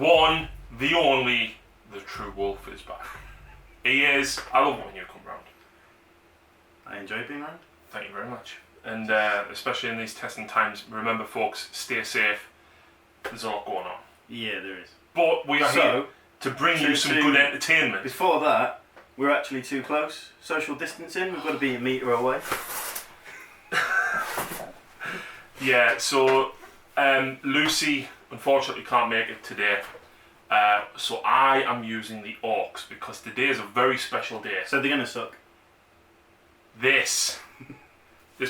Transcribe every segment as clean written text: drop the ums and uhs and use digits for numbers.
one, the only, the true wolf is back. He is. I love when you come round. I enjoy being around. Thank you very much. And especially in these testing times, remember folks, stay safe. There's a lot going on. Yeah, there is. But we are here to bring you some good entertainment. Before that, we're actually too close. Social distancing, we've got to be a metre away. Yeah, so Lucy unfortunately can't make it today. So I am using the Orks because today is a very special day. So they're going to suck. This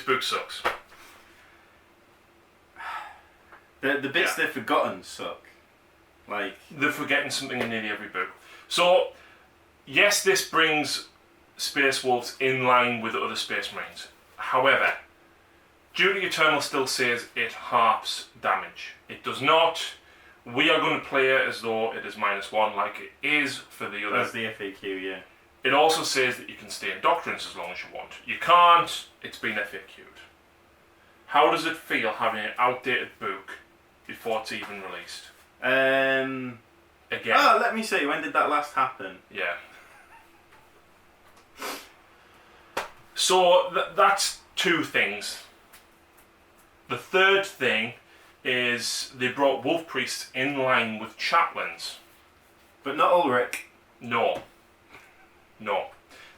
book sucks. The bits they've forgotten suck. Like, they're forgetting something in nearly every book. So, yes, this brings Space Wolves in line with other Space Marines. However, Duty Eternal still says it halves damage. It does not. We are going to play it as though it is -1, like it is for the other. That's the FAQ, yeah. It also says that you can stay in Doctrines as long as you want. You can't. It's been FAQ'd. How does it feel having an outdated book before it's even released? Again. Oh, let me see. When did that last happen? Yeah. So that's two things. The third thing is they brought Wolf Priests in line with Chaplains. But not Ulrich. No.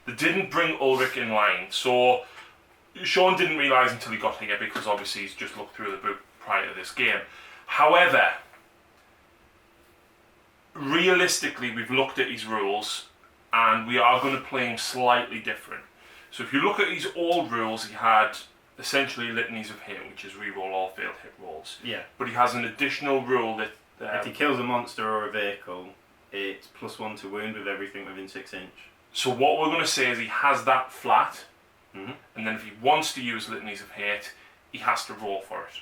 They didn't bring Ulrich in line. So Shaun didn't realise until he got here because obviously he's just looked through the book prior to this game. However, realistically, we've looked at his rules and we are going to play him slightly different. So if you look at his old rules, he had essentially litanies of hit, which is reroll all failed hit rolls. Yeah. But he has an additional rule that if he kills a monster or a vehicle, it's +1 to wound with everything within 6 inch. So what we're going to say is he has that flat, mm-hmm. and then if he wants to use litanies of hate, he has to roll for it,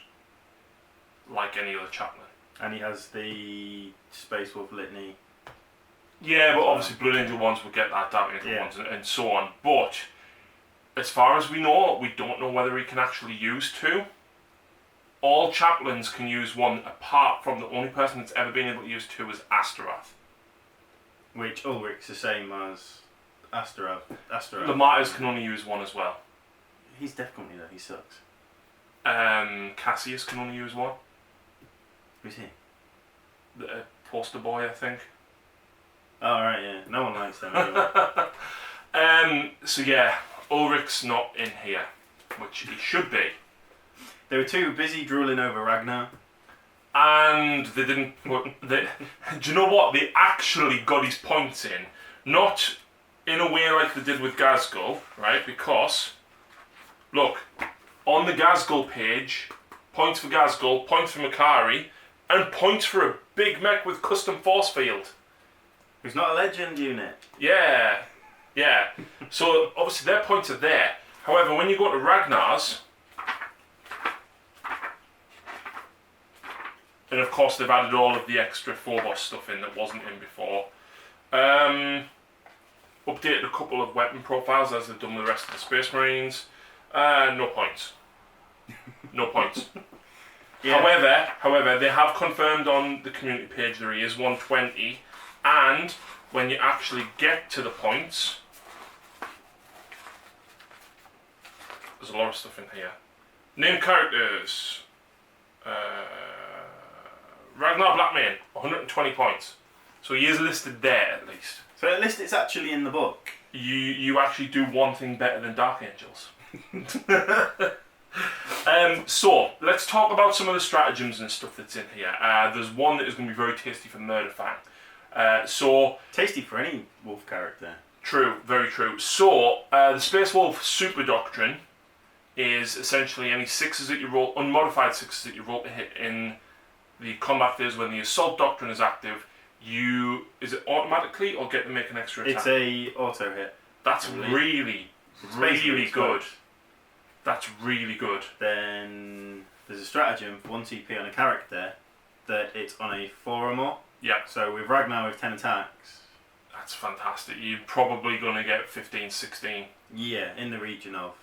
like any other chaplain. And he has the Space Wolf litany. Yeah, but obviously Blood Angel ones will get that, Dark Angel ones, and so on. But as far as we know, we don't know whether he can actually use 2. All chaplains can use 1, apart from the only person that's ever been able to use 2 is Astaroth. Which Ulrich's the same as Astaroth. The Martyrs can only use 1 as well. He's Death Company though, he sucks. Cassius can only use 1. Who's he? The poster boy, I think. Oh right, yeah. No one likes them anyway. So yeah, Ulrich's not in here, which he should be. They were too busy drooling over Ragnar. And they didn't put... do you know what? They actually got his points in. Not in a way like they did with Gazgul, right? Because, look, on the Gazgul page, points for Gazgul, points for Makari, and points for a big mech with custom force field. Who's not a legend unit. Yeah. So, obviously their points are there. However, when you go to Ragnar's, and of course they've added all of the extra Phobos stuff in that wasn't in before. Updated a couple of weapon profiles as they've done with the rest of the Space Marines. No points. No points. Yeah. However, they have confirmed on the community page there he is 120, and when you actually get to the points, there's a lot of stuff in here. Name characters. Ragnar Blackmane, 120 points. So he is listed there at least. So at least it's actually in the book. You actually do one thing better than Dark Angels. So let's talk about some of the stratagems and stuff that's in here. There's one that is going to be very tasty for Murderfang. Tasty for any wolf character. True, very true. So the Space Wolf Super Doctrine is essentially any 6s that you roll, unmodified 6s that you roll to hit in the combat phase when the Assault Doctrine is active. Is it automatically or get to make an extra attack? It's a auto hit. That's really good. That's really good. Then there's a stratagem for 1 TP on a character that it's on a 4 or more. Yeah. So with Ragnar with 10 attacks. That's fantastic. You're probably going to get 15, 16. Yeah, in the region of.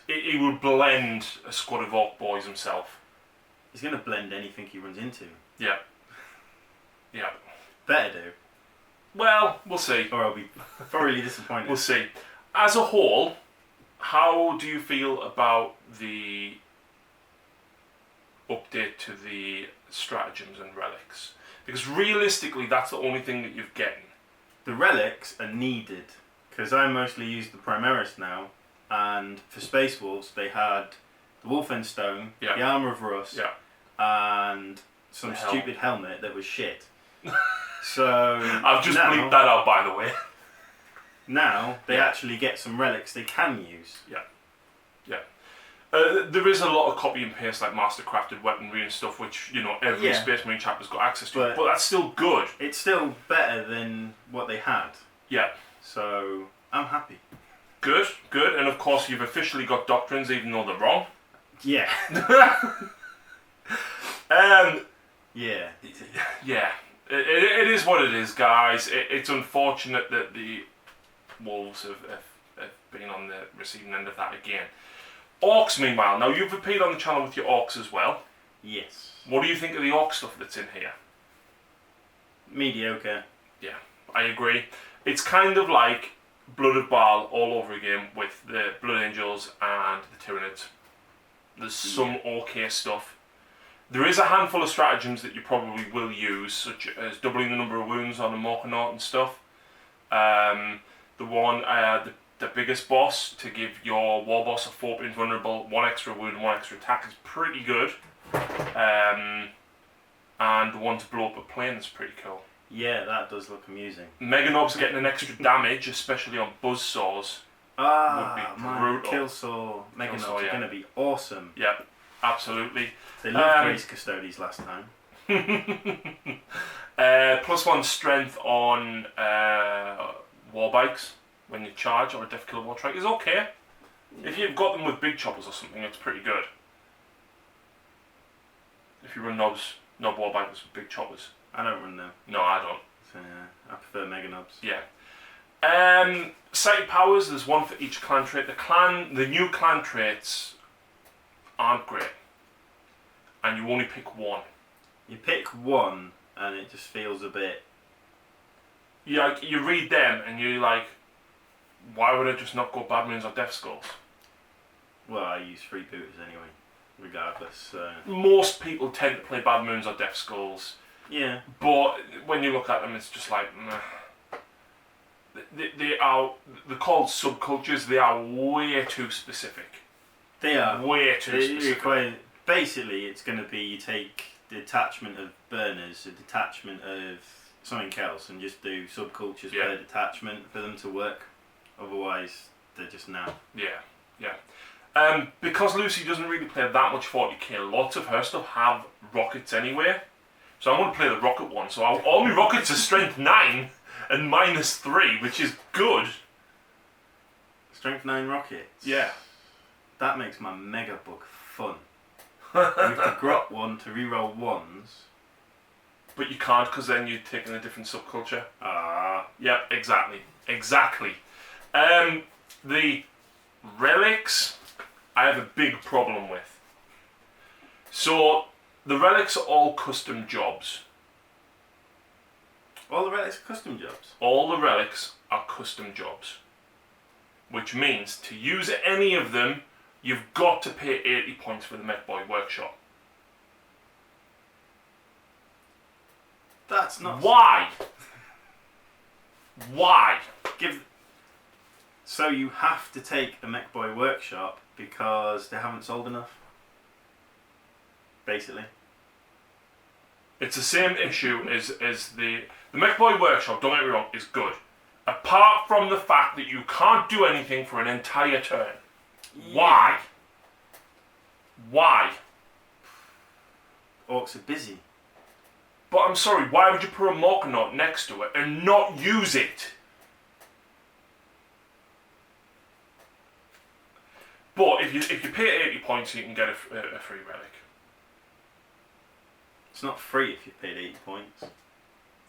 He would blend a squad of Orc boys himself. He's going to blend anything he runs into. Yeah. Better do. Well, we'll see. Or I'll be thoroughly disappointed. We'll see. As a whole, how do you feel about the update to the stratagems and relics? Because realistically, that's the only thing that you're getting. The relics are needed, because I mostly use the Primaris now, and for Space Wolves they had the Wolfen Stone, the Armour of Rust, and some stupid helmet that was shit. So I've just bleeped that out, by the way. Now they actually get some relics they can use. There is a lot of copy and paste, like master-crafted weaponry and stuff, which, you know, every Space Marine chapter's got access to. But that's still good. It's still better than what they had. Yeah. So I'm happy. Good. And of course, you've officially got doctrines, even though they're wrong. Yeah. Yeah. It is what it is, guys. It's unfortunate that the Wolves have been on the receiving end of that again. Orks, meanwhile. Now, you've appeared on the channel with your Orks as well. Yes. What do you think of the Ork stuff that's in here? Mediocre. Yeah, I agree. It's kind of like Blood of Baal all over again with the Blood Angels and the Tyranids. There's some okay stuff. There is a handful of stratagems that you probably will use, such as doubling the number of wounds on a Morkanaut and stuff. The biggest boss, to give your war boss a 4 invulnerable, 1 extra wound and 1 extra attack, is pretty good. And the one to blow up a plane is pretty cool. Yeah, that does look amusing. Meganob's getting an extra damage, especially on buzzsaws. Would be brutal. Killsaw Meganobs are going to be awesome. Yeah, absolutely. They loved Grace Custodies last time. +1 strength on war bikes when you charge, or a Death Killer War Trike is okay. If you've got them with big choppers or something, it's pretty good. If you run nob war bikes with big choppers. I don't run them. No, I don't. So, I prefer Meganobs. Yeah. Sighted powers, there's one for each clan trait. The new clan traits aren't great. And you only pick one. You pick one and it just feels a bit... You read them and you're like, why would I just not go Bad Moons or Death Skulls? Well, I use freebooters anyway, regardless. Most people tend to play Bad Moons or Death Skulls. Yeah. But when you look at them, it's just like, nah. They're called subcultures. They are way too specific. They are. Way too specific. Basically, it's going to be you take the detachment of burners, a detachment of something else, and just do subcultures per detachment for them to work. Otherwise, they're just now. Yeah. Because Lucy doesn't really play that much 40k, lots of her stuff have rockets anyway. So I'm going to play the rocket one. So all my rockets are strength 9 and -3, which is good. Strength 9 rockets? Yeah. That makes my mega book fun. With the grot one to reroll ones. But you can't, because then you're taking a different subculture. Yeah, exactly. The relics, I have a big problem with. So, the relics are all custom jobs. All the relics are custom jobs? All the relics are custom jobs. Which means, to use any of them, you've got to pay 80 points for the Mechboy Workshop. That's not... Why? Why? So you have to take the Mechboy Workshop because they haven't sold enough? Basically. It's the same issue as the Mechboy Workshop, don't get me wrong, is good. Apart from the fact that you can't do anything for an entire turn. Yeah. Why? Orcs are busy. But I'm sorry, why would you put a Morkanaut next to it and not use it? But if you pay 80 points, you can get a free relic. It's not free if you paid 80 points.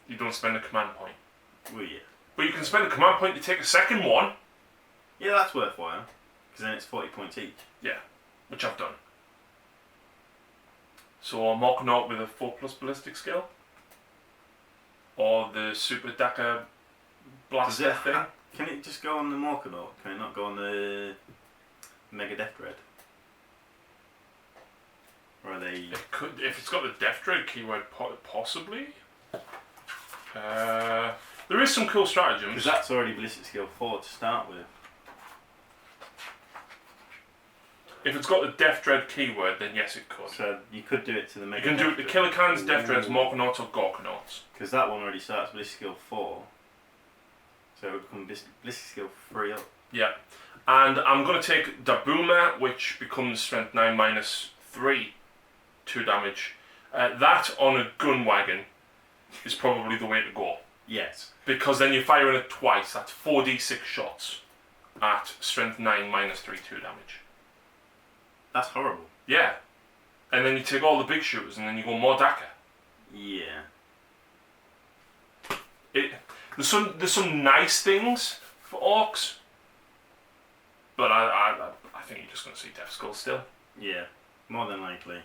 You don't spend a command point. Well, yeah. But you can spend a command point to take a second one. Yeah, that's worthwhile. Because then it's 40 points each. Yeah, which I've done. So a Morkanaut with a 4+ ballistic skill. Or for the Super Dakar blaster thing. Can it just go on the Morkanor? Can it not go on the Mega Death Dread? Or are they... It could, if it's got the Death Dread keyword, possibly. There is some cool stratagems. Because that's already Ballistic Skill 4 to start with. If it's got the Death Dread keyword, then yes, it could. So you could do it to the Mega. You can do it to Killer Cans, Death Dreads, Morkanauts, or Gorkanauts. Because that one already starts Ballistic Skill 4. So it would become Ballistic Skill 3 up. Yeah. And I'm going to take Dabuma, which becomes Strength 9 minus 3, 2 damage. That on a gun wagon is probably the way to go. Yes. Because then you're firing it twice. That's 4d6 shots at Strength 9 minus 3, 2 damage. That's horrible. Yeah. And then you take all the big shooters and then you go more Dakar. Yeah. There's some nice things for Orks, but I think you're just going to see Death Skull still. Yeah, more than likely.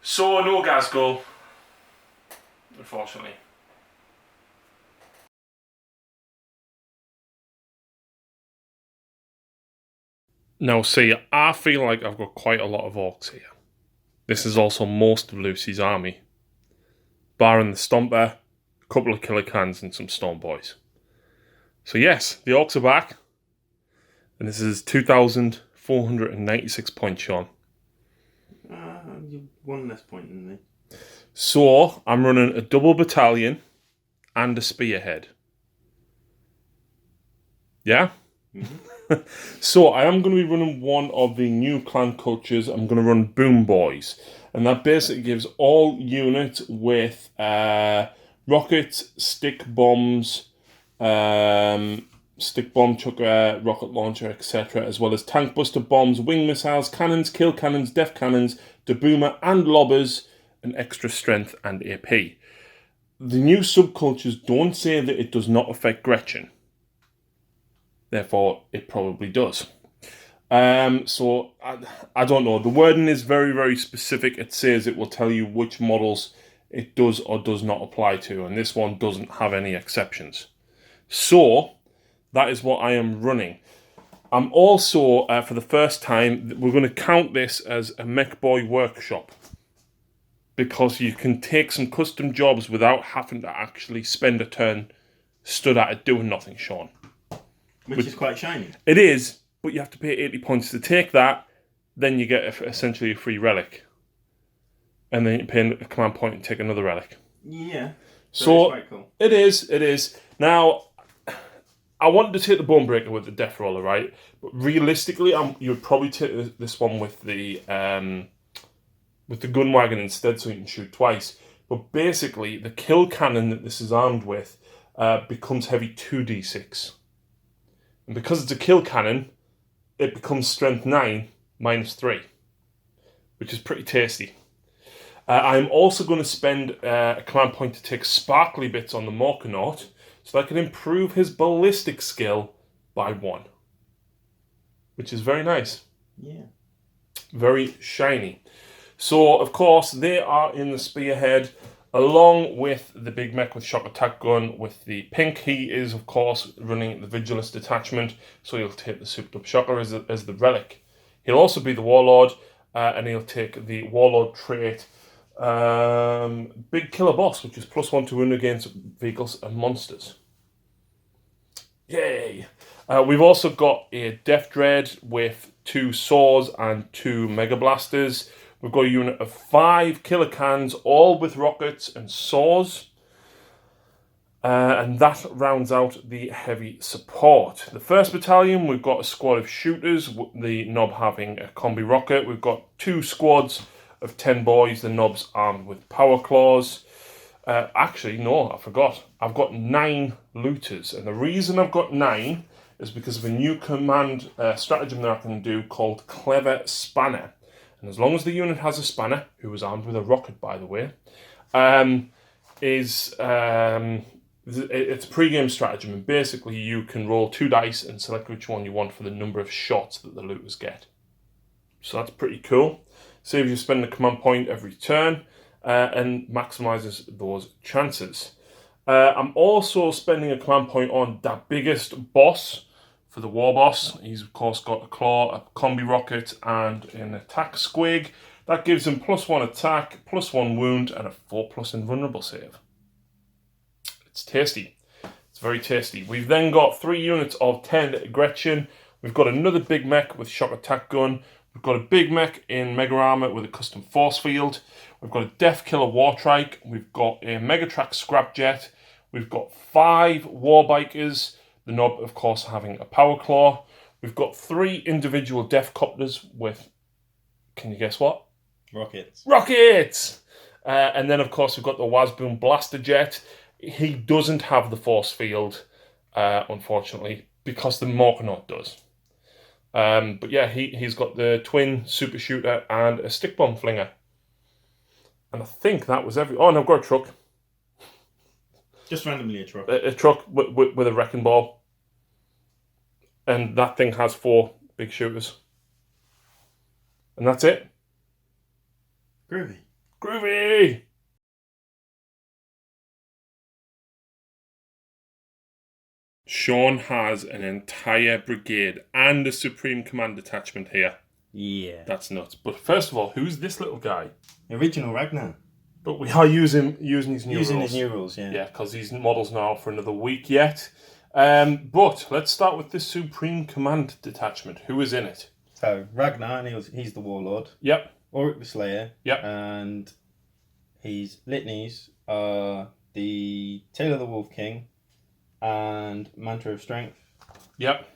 So no Ghazghkull, unfortunately. Now see, I feel like I've got quite a lot of Orks here. This is also most of Lucy's army, barring the Stomper, a couple of Killer Cans and some Storm Boys. So yes, the Orks are back. And this is 2,496 points, Shaun. You've one less point than me. So I'm running a double battalion and a spearhead. Yeah? Mm-hmm. So I am going to be running one of the new clan cultures. I'm going to run Boom Boys. And that basically gives all units with rockets, stick bombs, stick bomb chucker, rocket launcher, etc., as well as tank buster bombs, wing missiles, cannons, kill cannons, def cannons, deboomer and lobbers, and extra strength and AP. The new subcultures don't say that it does not affect Gretchen. Therefore, it probably does. So, I don't know. The wording is very, very specific. It says it will tell you which models it does or does not apply to, and this one doesn't have any exceptions. So, that is what I am running. I'm also, for the first time, we're going to count this as a Mech Boy workshop, because you can take some custom jobs without having to actually spend a turn stood at it doing nothing, Shaun. Which is quite shiny. It is, but you have to pay 80 points to take that. Then you get essentially a free relic. And then you pay a command point and take another relic. Yeah. So quite cool. It is. Now, I wanted to take the Bonebreaker with the Death Roller, right? But realistically, you would probably take this one with the gun wagon instead, so you can shoot twice. But basically, the kill cannon that this is armed with becomes heavy 2d6. And because it's a kill cannon, it becomes strength 9 minus 3, which is pretty tasty. I'm also going to spend a command point to take sparkly bits on the Morkanaut, so I can improve his ballistic skill by 1. Which is very nice. Yeah. Very shiny. So, of course, they are in the spearhead, along with the big mech with shock attack gun with the pink. He is, of course, running the Vigilance detachment, so he'll take the souped up shocker as the relic. He'll also be the Warlord, and he'll take the Warlord trait, Big Killer Boss, which is +1 to run against vehicles and monsters. Yay! We've also got a Death Dread with 2 saws and 2 Mega Blasters. We've got a unit of 5 Killer Cans, all with rockets and saws. And that rounds out the heavy support. The first battalion, we've got a squad of shooters, the Nob having a combi rocket. We've got 2 squads of 10 boys, the Nobs armed with power claws. Actually, no, I forgot. I've got 9 looters. And the reason I've got 9 is because of a new command stratagem that I can do called Clever Spanner. And as long as the unit has a spanner, who was armed with a rocket, by the way, it's a pre-game stratagem. And basically, you can roll 2 dice and select which one you want for the number of shots that the looters get. So that's pretty cool. Saves you spend a command point every turn. and maximises those chances. I'm also spending a command point on that biggest boss for the war boss. He's of course got a claw, a combi rocket, and an attack squig. That gives him +1 attack, +1 wound, and a 4+ invulnerable save. It's tasty. It's very tasty. We've then got 3 units of 10 Gretchen. We've got another big mech with shock attack gun. We've got a big mech in mega armor with a custom force field. We've got a Death Killer Wartrike. We've got a Megatrack Scrapjet. We've got 5 Warbikers. The Nob, of course, having a Power Claw. We've got 3 individual Death Copters with, can you guess what? Rockets. Rockets! And then, of course, we've got the Wazboom Blaster Jet. He doesn't have the force field, unfortunately, because the Morkanaut does. But yeah, he's got the twin super shooter and a stick bomb flinger. And I think that was every... Oh, no, I've got a truck. Just randomly a truck. A truck with a wrecking ball. And that thing has 4 big shooters. And that's it. Groovy. Groovy! Shaun has an entire brigade and a Supreme Command detachment here. Yeah. That's nuts. But first of all, who's this little guy? Original Ragnar. But we are using his new rules. Using his new rules, yeah. Yeah, because these models now for another week yet. But let's start with the Supreme Command detachment. Who is in it? So, Ragnar, and he's the Warlord. Yep. Orc the Slayer. Yep. And his litanies are the Tail of the Wolf King and Mantra of Strength. Yep.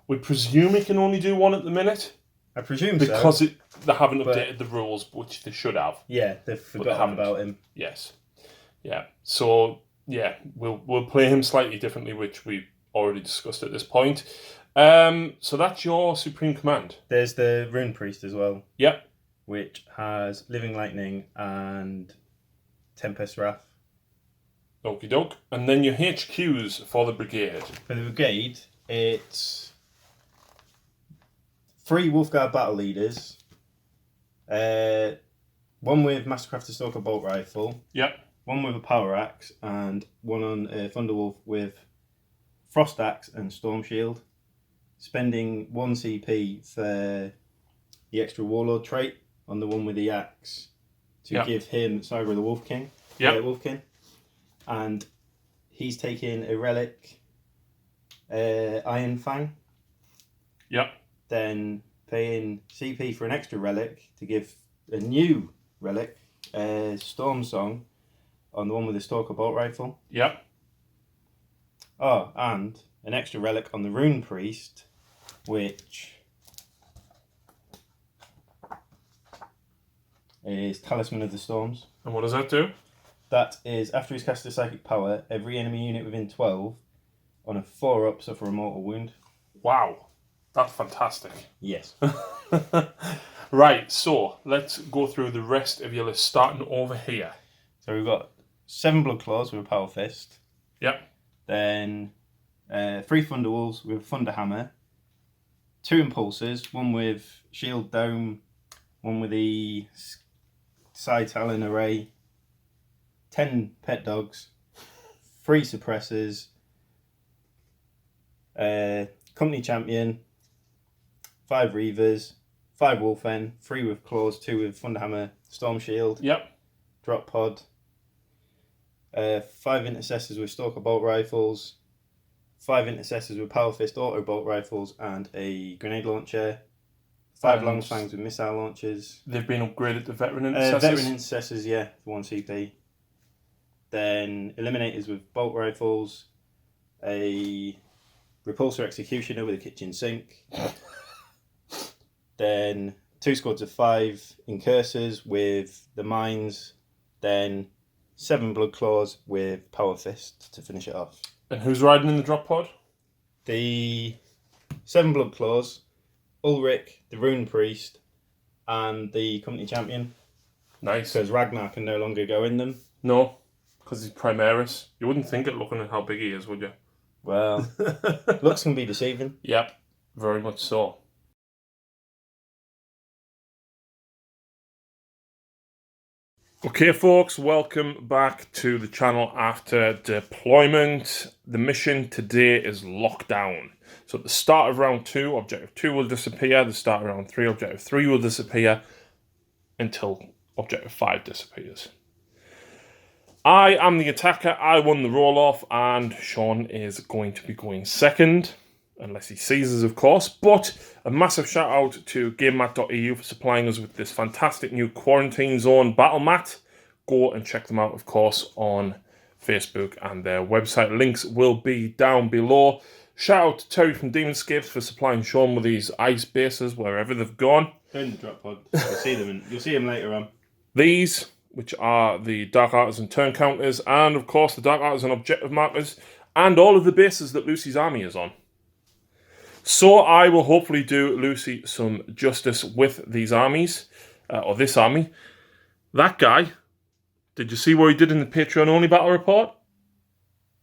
We presume he can only do 1 at the minute. I presume because so. They haven't updated the rules, which they should have. Yeah, they've forgotten about him. Yes. Yeah. So, yeah, we'll play him slightly differently, which we've already discussed at this point. So that's your Supreme Command. There's the Rune Priest as well. Yep. Which has Living Lightning and Tempest Wrath. Okie doke. And then your HQs for the brigade. For the brigade, it's 3 Wolfguard battle leaders. 1 with Mastercrafted Stalker bolt rifle. Yep. 1 with a power axe, and 1 on Thunderwolf with Frost Axe and Storm Shield. Spending 1 CP for the extra Warlord trait on the one with the axe to give him Saga of the Wolf King. Yep. Wolfkin. And he's taking a relic, Iron Fang. Yep. Then paying CP for an extra relic to give a new relic, Storm Song, on the one with the Stalker bolt rifle. Yep. Oh, and an extra relic on the Rune Priest, which is Talisman of the Storms. And what does that do? That is, after he's cast a psychic power, every enemy unit within 12 on a 4-up suffer a mortal wound. Wow. That's fantastic. Yes. Right, so let's go through the rest of your list, starting over here. So we've got 7 Blood Claws with a Power Fist. Yep. Then 3 Thunderwolves with Thunder Hammer. 2 Impulsors, 1 with Shield Dome, 1 with the Side Talon Array. 10 Pet Dogs. 3 Suppressors. Company Champion. 5 Reavers. 5 Wolfen. 3 with Claws, 2 with Thunderhammer, Storm Shield. Yep. Drop Pod. 5 Intercessors with Stalker Bolt Rifles. 5 Intercessors with Power Fist Auto Bolt Rifles and a Grenade Launcher. 5 Long Fangs with Missile Launchers. They've been upgraded to Veteran Intercessors? Veteran Intercessors, yeah, for 1 CP. Then Eliminators with Bolt Rifles. A Repulsor Executioner with a Kitchen Sink. Then 2 squads of 5 Incursors with the Mines. Then 7 Blood Claws with Power Fist to finish it off. And who's riding in the drop pod? The 7 Blood Claws, Ulrich, the Rune Priest, and the Company Champion. Nice. Because Ragnar can no longer go in them. No, because he's Primaris. You wouldn't think it looking at how big he is, would you? Well, looks can be deceiving. Yep, very much so. Okay, folks, welcome back to the channel after deployment. The mission today is lockdown. So at the start of round 2, objective 2 will disappear. The start of round 3, objective 3 will disappear until objective 5 disappears. I am the attacker. I won the roll-off, and Shaun is going to be going second, unless he seizes, of course. But a massive shout out to Gamemat.eu for supplying us with this fantastic new quarantine zone battle mat. Go and check them out, of course, on Facebook and their website. Links will be down below. Shout out to Terry from Demonscapes for supplying Shaun with these ice bases wherever they've gone. They're in the drop pod. You'll see them later on. These, which are the Dark Artisan turn counters, and of course the Dark Artisan objective markers, and all of the bases that Lucy's army is on. So I will hopefully do Lucy some justice with these armies, or this army. That guy, did you see what he did in the Patreon only battle report?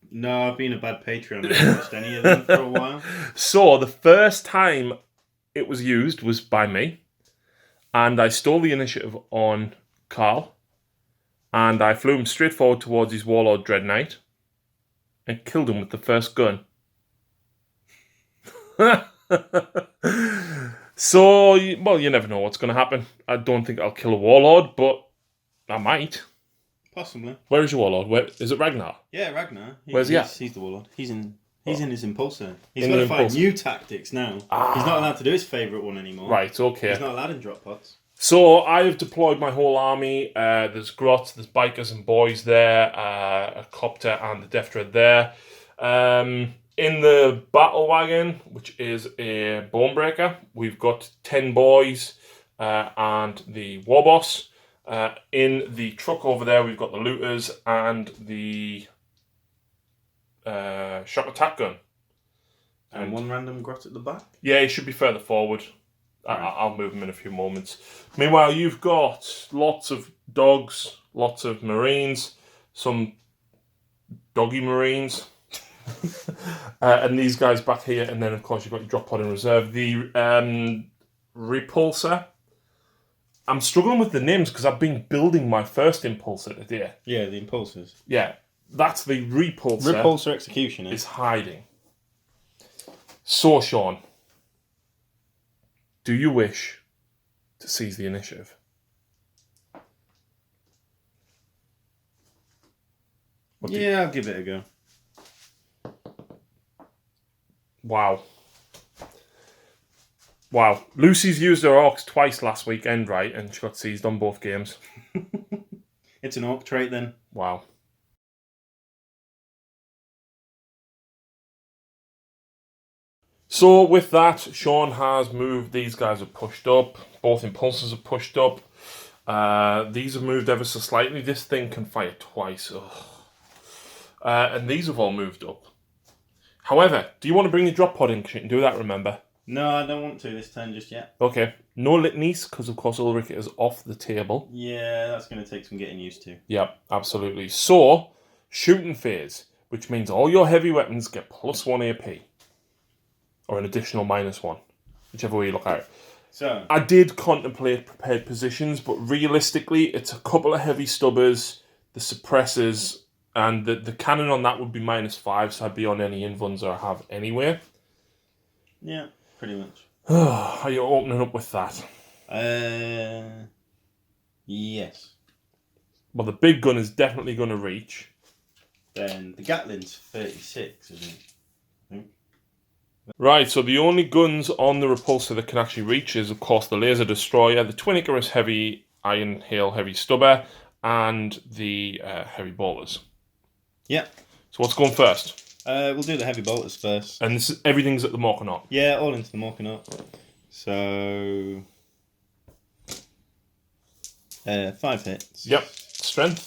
No, I've been a bad Patreon. I haven't watched any of them for a while. So the first time it was used was by me, and I stole the initiative on Carl, and I flew him straight forward towards his Warlord Dread Knight and killed him with the first gun. So, well, you never know what's going to happen. I don't think I'll kill a Warlord, but I might. Possibly. Where is your Warlord? Where is it? Ragnar? Yeah, Ragnar. Where's he at? He's the Warlord. He's in his Impulsor. He's In got the to find Impulsor. new tactics now. He's not allowed to do his favourite one anymore. Right, okay. He's not allowed in drop pods. So I have deployed my whole army. There's Grots, there's Bikers and Boys there, a Copter and the Death Dread there. In the Battle Wagon, which is a Bonebreaker, we've got 10 Boys and the Warboss. In the truck over there, we've got the Looters and the Shock Attack Gun. And one random Grot at the back? Yeah, he should be further forward. I'll move him in a few moments. Meanwhile, you've got lots of dogs, lots of Marines, some doggy Marines, and these guys back here. And then, of course, you've got your drop pod in reserve. The Repulsor. I'm struggling with the names because I've been building my first Impulsor today. Yeah, the Impulsors. Yeah, that's the Repulsor. Repulsor Executioner. Is hiding. So, Shaun, do you wish to seize the initiative? Yeah, I'll give it a go. Wow. Wow. Lucy's used her Orks twice last weekend, right? And she got seized on both games. It's an Orc trait then. Wow. So with that, Shaun has moved. These guys are pushed up. Both Impulsors are pushed up. These have moved ever so slightly. This thing can fire twice. And these have all moved up. However, do you want to bring your drop pod in? Because you can do that, remember? No, I don't want to this turn just yet. Okay. No litanies, because of course Ulrich is off the table. Yeah, that's going to take some getting used to. Yep, absolutely. So, shooting phase, which means all your heavy weapons get +1 AP. Or an additional -1, whichever way you look at it. So I did contemplate prepared positions, but realistically, it's a couple of heavy stubbers, the suppressors, and the cannon on that would be -5, so I'd be on any invuns I have anyway. Yeah, pretty much. Are you opening up with that? Yes. Well, the big gun is definitely going to reach. Then the Gatlin's 36, isn't it? Right, so the only guns on the Repulsor that can actually reach is, of course, the Laser Destroyer, the Twin Icarus Heavy Iron Hail Heavy Stubber, and the Heavy Bolters. Yeah. So what's going first? We'll do the Heavy Bolters first. And this is, everything's at the Morkanot. Yeah, all into the Morkanot. So 5 hits. Yep. Strength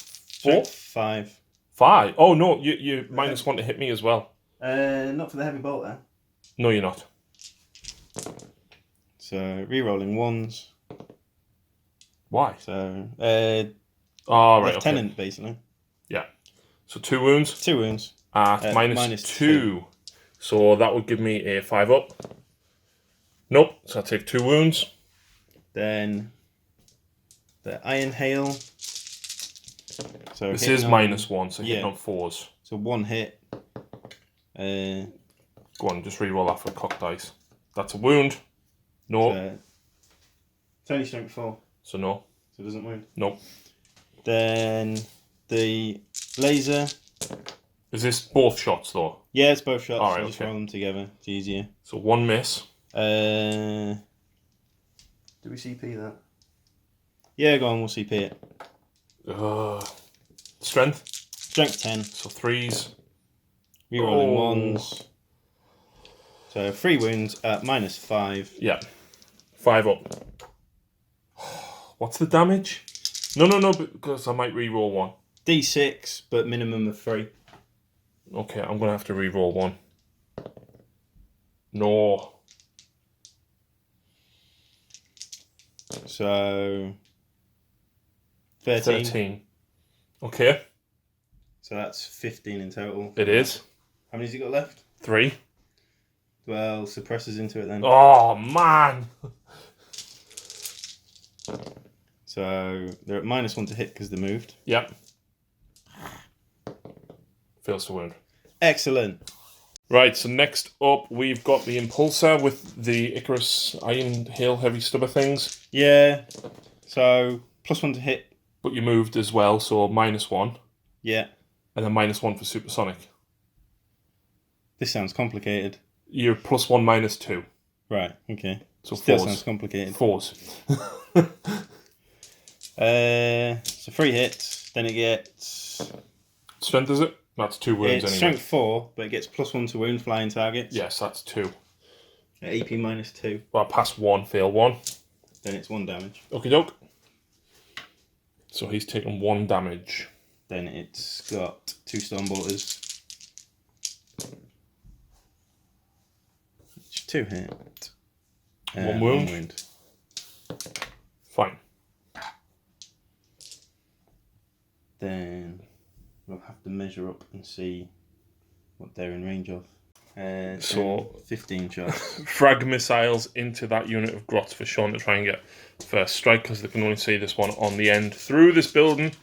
5. 5. Oh no, you -1 to hit me as well. Not for the Heavy Bolter. No, you're not. So re-rolling 1s. Why? So oh, right. Lieutenant, okay. basically. Yeah. So 2 wounds. 2 wounds. At -2. So that would give me a 5 up. Nope. So I take 2 wounds. Then the Iron Hail. So this is -1, so hitting on 4s. So 1 hit. Go on, just re-roll that for cocked dice. That's a wound. No. It's only strength 4. So no. So it doesn't wound. Nope. Then the laser. Is this both shots though? Yeah, it's both shots. All right, so just roll them together. It's easier. So 1 miss. Do we CP that? Yeah, go on. We'll CP it. Strength. Strength 10. So 3s. Rerolling 1s. So 3 wounds at -5. Yeah. 5 up. What's the damage? No, because I might re-roll 1. D6, but minimum of 3. Okay, I'm gonna have to re-roll 1. No. So 13. Okay. So that's 15 in total. It is. How many's he got left? 3. Well, suppresses into it then. Oh man. So they're at -1 to hit because they moved. Yep. Fails to wound. Excellent. Right, so next up we've got the Impulsor with the Icarus Iron Hail Heavy Stubber things. Yeah. So +1 to hit. But you moved as well, so -1. Yeah. And then -1 for Supersonic. This sounds complicated. You're +1, -2. Right, okay. So Still 4s. sounds complicated. 4s. So 3 hits, then it gets... Strength, is it? That's 2 wounds it's anyway. strength 4, but it gets +1 to wound flying targets. Yes, that's 2. AP -2. Well, I pass 1, fail 1. Then it's 1 damage. Okie doke. So he's taken 1 damage. Then it's got 2 Stormbolters. 2 hit. 1 wound. 1 wound. Fine. Then we'll have to measure up and see what they're in range of. So 15 shots. Frag missiles into that unit of grots for Shaun to try and get first strike, because they can only see this one on the end through this building.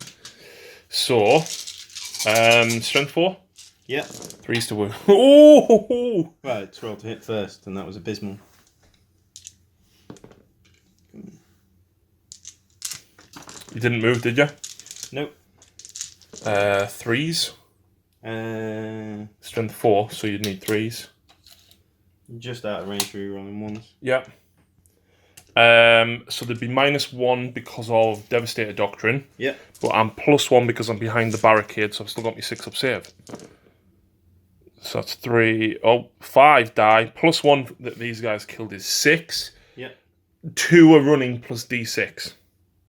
So, strength 4? Yeah. 3s to wound. Oh! Right, it's rolled to hit first, and that was abysmal. You didn't move, did you? Nope. 3s. Strength 4, so you'd need 3s. Just out of range for rolling 1s. Yep. So there'd be -1 because of Devastator Doctrine. Yep. But I'm +1 because I'm behind the barricade, so I've still got my 6 up save. So that's 5 die. +1 that these guys killed is 6. Yep. 2 are running plus D6.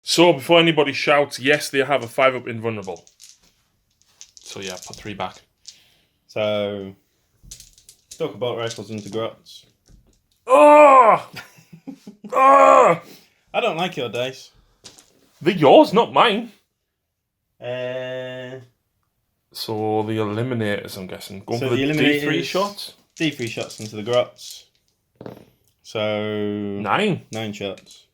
So before anybody shouts, yes, they have a 5 up invulnerable. So yeah, put 3 back. So, stoke a bolt rifles into grots. Oh! Oh! I don't like your dice. They're yours, not mine. So the eliminators, I'm guessing. Going So for the the D3 eliminators- shots? D3 shots into the grots. So 9. 9 shots.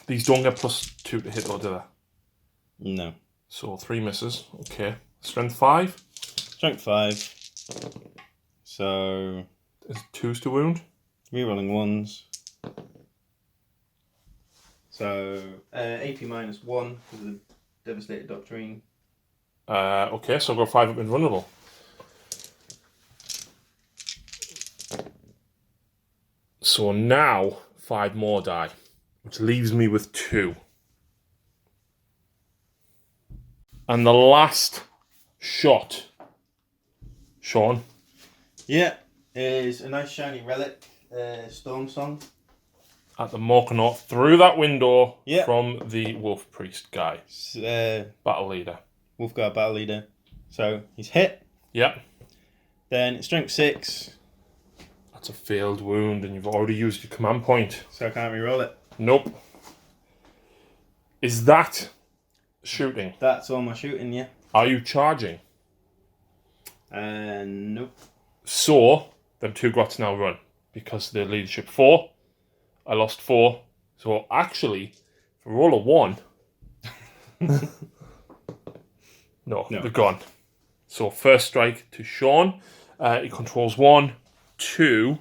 These don't get +2 to hit, though, do they? No. So 3 misses. Okay. Strength 5. Strength 5. So Is 2s to wound. rerolling 1s. So AP -1 for the Devastated Doctrine. Okay, so I've got 5 up invulnerable. So now 5 more die, which leaves me with 2. And the last shot, Shaun. Yeah, is a nice shiny relic, Storm Song. At the Morkanaut through that window Yeah. from the Wolf Priest guy, battle leader. Wolfguard Battle Leader. So he's hit. Yep. Then strength 6. That's a failed wound, and you've already used your command point. So I can't reroll it. Nope. Is that shooting? That's all my shooting, yeah. Are you charging? Nope. So, them 2 grots now run. Because they're leadership 4. I lost 4. So, actually, for roll of 1, No, they're gone. So first strike to Shaun. He controls 1, 2,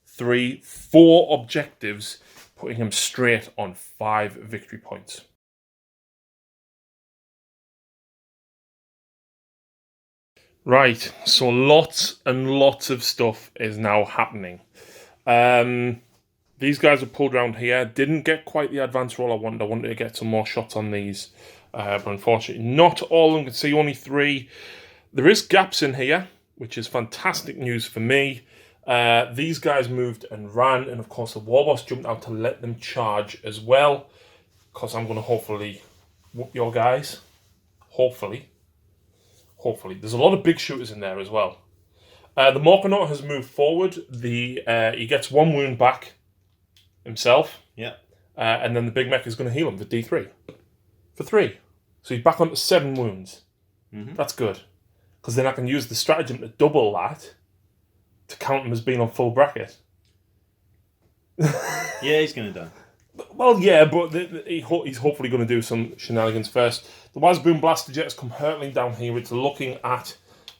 3, 4 objectives, putting him straight on 5 victory points. Right, so lots and lots of stuff is now happening. These guys are pulled around here. Didn't get quite the advance roll I wanted. I wanted to get some more shots on these. But unfortunately, not all of them. You can see only 3. There is gaps in here, which is fantastic news for me. These guys moved and ran, and of course the war boss jumped out to let them charge as well, because I'm going to hopefully whoop your guys. Hopefully. There's a lot of big shooters in there as well. The Morkanaut has moved forward. He gets 1 wound back himself. Yeah. And then the big mech is going to heal him for D3. For 3. So he's back on to 7 wounds. That's good. Because then I can use the stratagem to double that to count him as being on full bracket. Yeah, he's going to die. Well, yeah, but he's hopefully going to do some shenanigans first. The Wazboom Blaster Jet has come hurtling down here. It's looking at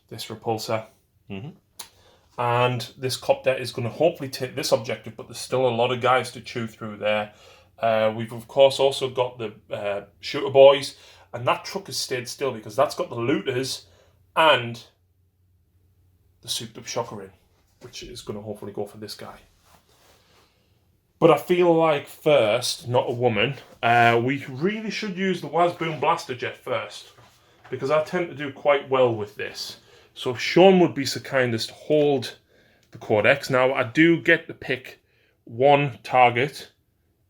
this repulsor. And this copter is going to hopefully take this objective, but there's still a lot of guys to chew through there. We've, of course, also got the shooter boys. And that truck has stayed still because that's got the looters and the souped up shocker in, which is going to hopefully go for this guy. But I feel like first, not a woman, we really should use the Wazboom Blaster Jet first, because I tend to do quite well with this. So if Shaun would be so kind as to hold the Codex. Now, I do get to pick 1 target,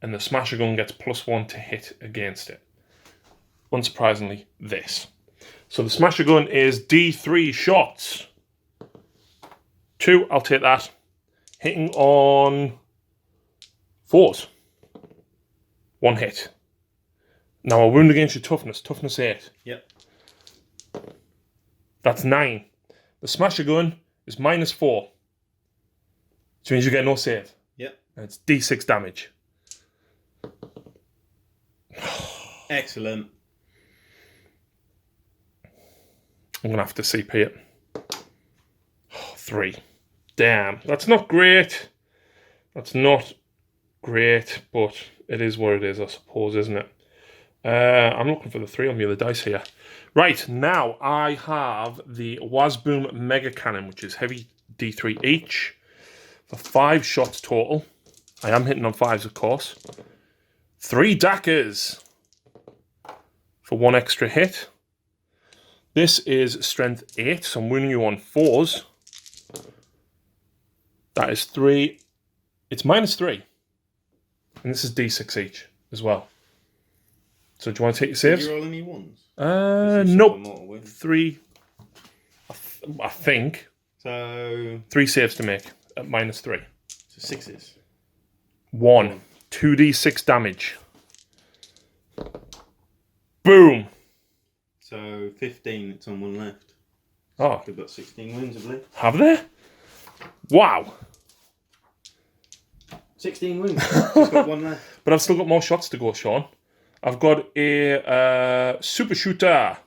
and the Smasher Gun gets +1 to hit against it. Unsurprisingly, this. So the Smasher Gun is D3 shots. 2, I'll take that. Hitting on 4s. 1 hit. Now a wound against your toughness. Toughness 8. Yep. That's 9. The Smasher Gun is -4. Which means you get no save. Yep. And it's D6 damage. Excellent. I'm going to have to CP it. 3. Damn. That's not great. That's not great, but it is what it is, I suppose, isn't it? I'm looking for the 3 on the other dice here. Right, now I have the Wazboom Mega Cannon, which is heavy D3 each, for 5 shots total. I am hitting on 5s, of course. 3 dackers for 1 extra hit. This is strength 8, so I'm winning you on 4s. That is 3. It's -3. And this is D6 each as well. So do you want to take your saves? Did you roll any 1s? Nope. 3. I think. So 3 saves to make at -3. So 6s. 1. 2d6 damage. Boom. So 15, it's on 1 left. Oh. They've got 16 wounds, I believe. Have they? Wow. 16 wounds. Just got 1 left. But I've still got more shots to go, Shaun. I've got a super shooter.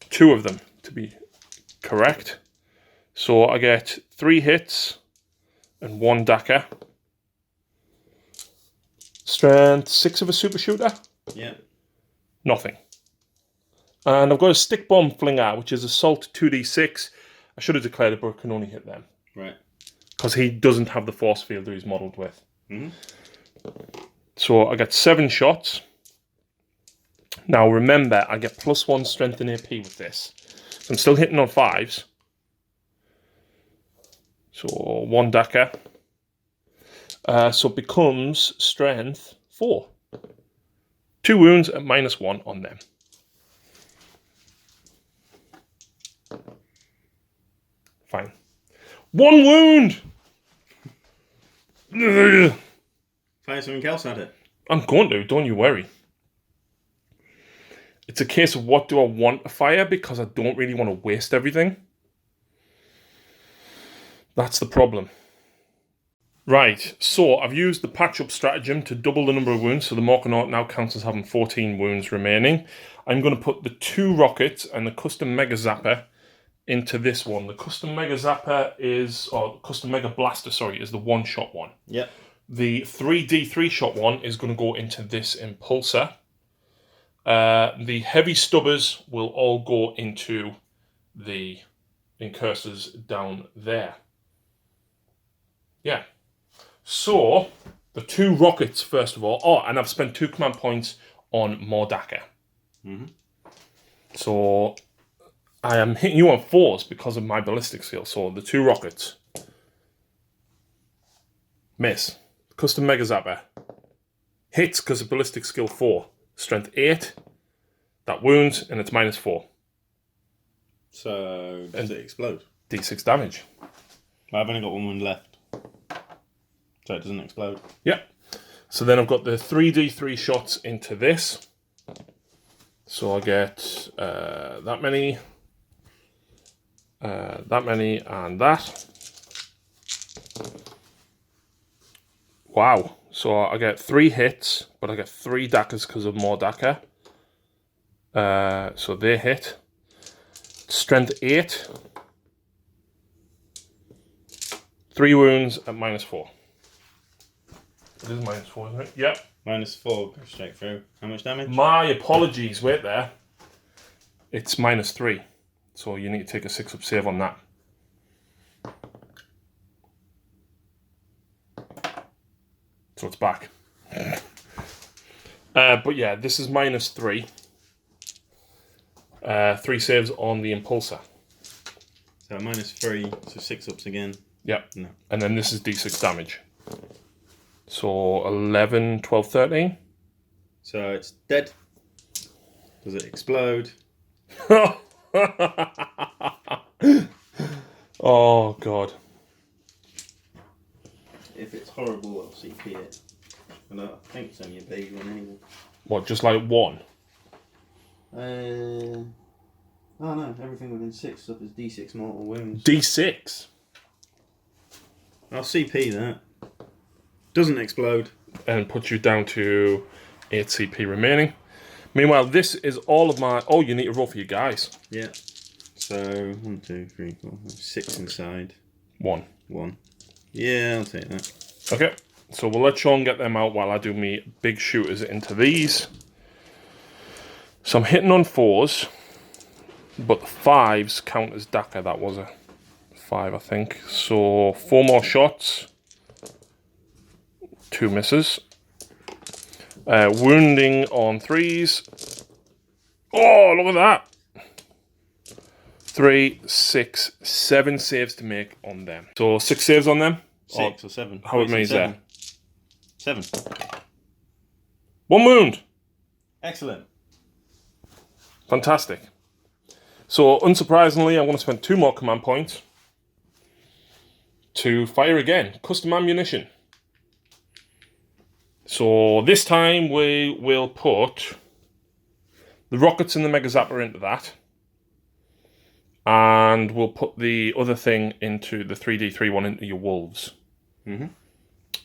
2 of them, to be correct. So I get 3 hits and 1 dacker. Strength 6 of a super shooter. Yeah. Nothing. And I've got a stick bomb flinger, which is assault 2d6. I should have declared it, but I can only hit them. Right. Because he doesn't have the force field that he's modelled with. Mm-hmm. So I get 7 shots. Now remember, I get +1 strength and AP with this. So I'm still hitting on 5s. So 1 dacker. So it becomes strength 4. 2 wounds at -1 on them. Fine. 1 wound! Fire something else at it. I'm going to, don't you worry. It's a case of what do I want to fire, because I don't really want to waste everything. That's the problem. Right, so I've used the patch-up stratagem to double the number of wounds, so the Morkanaut now counts as having 14 wounds remaining. I'm going to put the 2 rockets and the custom Mega Zapper into this one. The custom Mega Zapper is, or custom Mega Blaster, sorry, is the one-shot one. Yep. The 3D3 shot one is going to go into this Impulsor. The heavy stubbers will all go into the incursors down there. Yeah. So, the 2 rockets, first of all. Oh, and I've spent 2 command points on Mordaka. So, I am hitting you on 4s because of my ballistic skill. So, the 2 rockets. Miss. Custom Mega Zapper. Hits because of ballistic skill 4. Strength 8. That wounds, and it's -4. So, does it explode? D6 damage. I've only got 1 wound left. So it doesn't explode. Yep. So then I've got the 3D3 shots into this. So I get that many, and that. Wow. So I get 3 hits, but I get 3 dackers because of more dacker. So they hit. Strength 8. 3 wounds at -4. It is -4, isn't it? Yep. -4 goes straight through. How much damage? My apologies, wait there. It's -3. So you need to take a 6-up save on that. So it's back. But yeah, this is -3. 3 saves on the Impulsor. So -3, so 6-ups again. Yep. No. And then this is D6 damage. So 11, 12, 13. So it's dead. Does it explode? Oh, God. If it's horrible, I'll CP it. And I think it's only a big one anyway. What, just like 1? Oh no, everything within 6 suffers D6 mortal wounds. D6? I'll CP that. Doesn't explode. And puts you down to 8 CP remaining. Meanwhile, this is all of my... Oh, you need to roll for your guys. Yeah. So, 1, 2, 3, 4, 5, 6 inside. 1. Yeah, I'll take that. Okay. So we'll let Shaun get them out while I do me big shooters into these. So I'm hitting on 4s. But the 5s count as dacker. That was a 5, I think. So 4 more shots. 2 misses. Wounding on 3s. Oh, look at that. 3, 6, 7 saves to make on them. So 6 saves on them? 6 or 7. How many is there? 7. 1 wound. Excellent. Fantastic. So, unsurprisingly, I'm going to spend 2 more command points to fire again. Custom ammunition. So, this time we will put the rockets and the Mega Zapper into that. And we'll put the other thing into the 3D3 one into your wolves.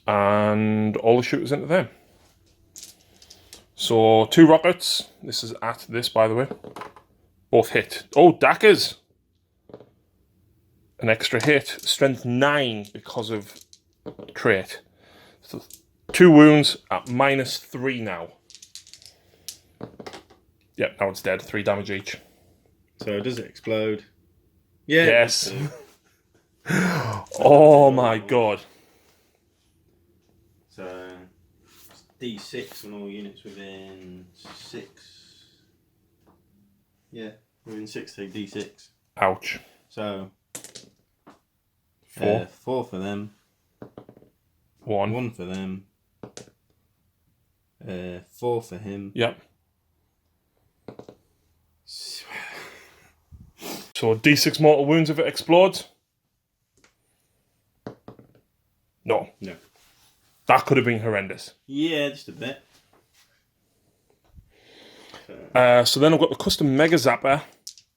And all the shooters into them. So, 2 rockets. This is at this, by the way. Both hit. Oh, dackers! An extra hit. Strength 9 because of trait. So 2 wounds at -3 now. Yep, now it's dead. 3 damage each. So does it explode? Yeah. Yes. Oh my god. So it's D6 on all units within 6. Yeah, within 6 take D6. Ouch. So 4. 4 for them. 1. 1 for them. 4 for him. Yep. So D6 mortal wounds if it explodes? No. No. That could have been horrendous. Yeah, just a bit. So then I've got the custom Mega Zapper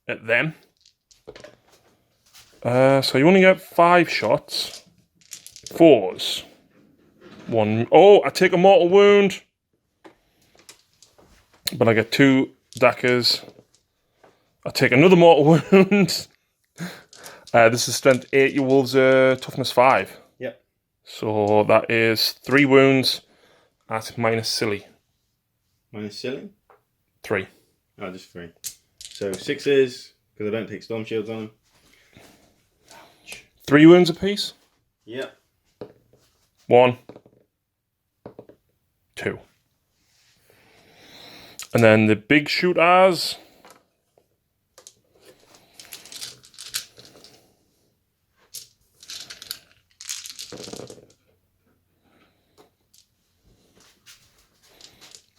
at them. So you only get 5 shots. 4s. 1. Oh, I take a mortal wound. But I get 2 daggers. I take another mortal wound. This is strength 8. Your wolves are toughness 5. Yep. So that is 3 wounds at minus silly. Minus silly? 3. Oh, just 3. So 6s, because I don't take storm shields on them. 3 wounds apiece? Yep. 1. 2. And then the big shooters.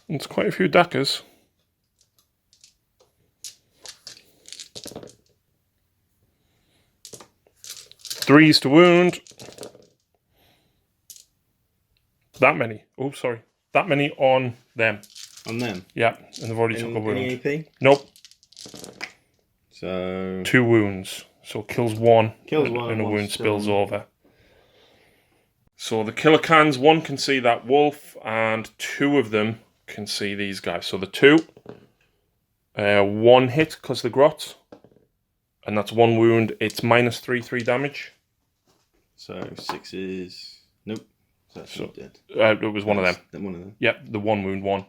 It's quite a few daggers. 3s to wound. That many. Oh, sorry. That many on them. On them? Yeah, and they've already took a wound. Any AP? Nope. So 2 wounds. So kills 1. Kills 1 and a wound spills on. over. So the killer cans, 1 can see that wolf, and 2 of them can see these guys. So the 2, 1 hit because the grot, and that's 1 wound. It's minus 3 damage. So 6 is nope. So dead. It was one of them. One of them. Yep, the 1 wound 1.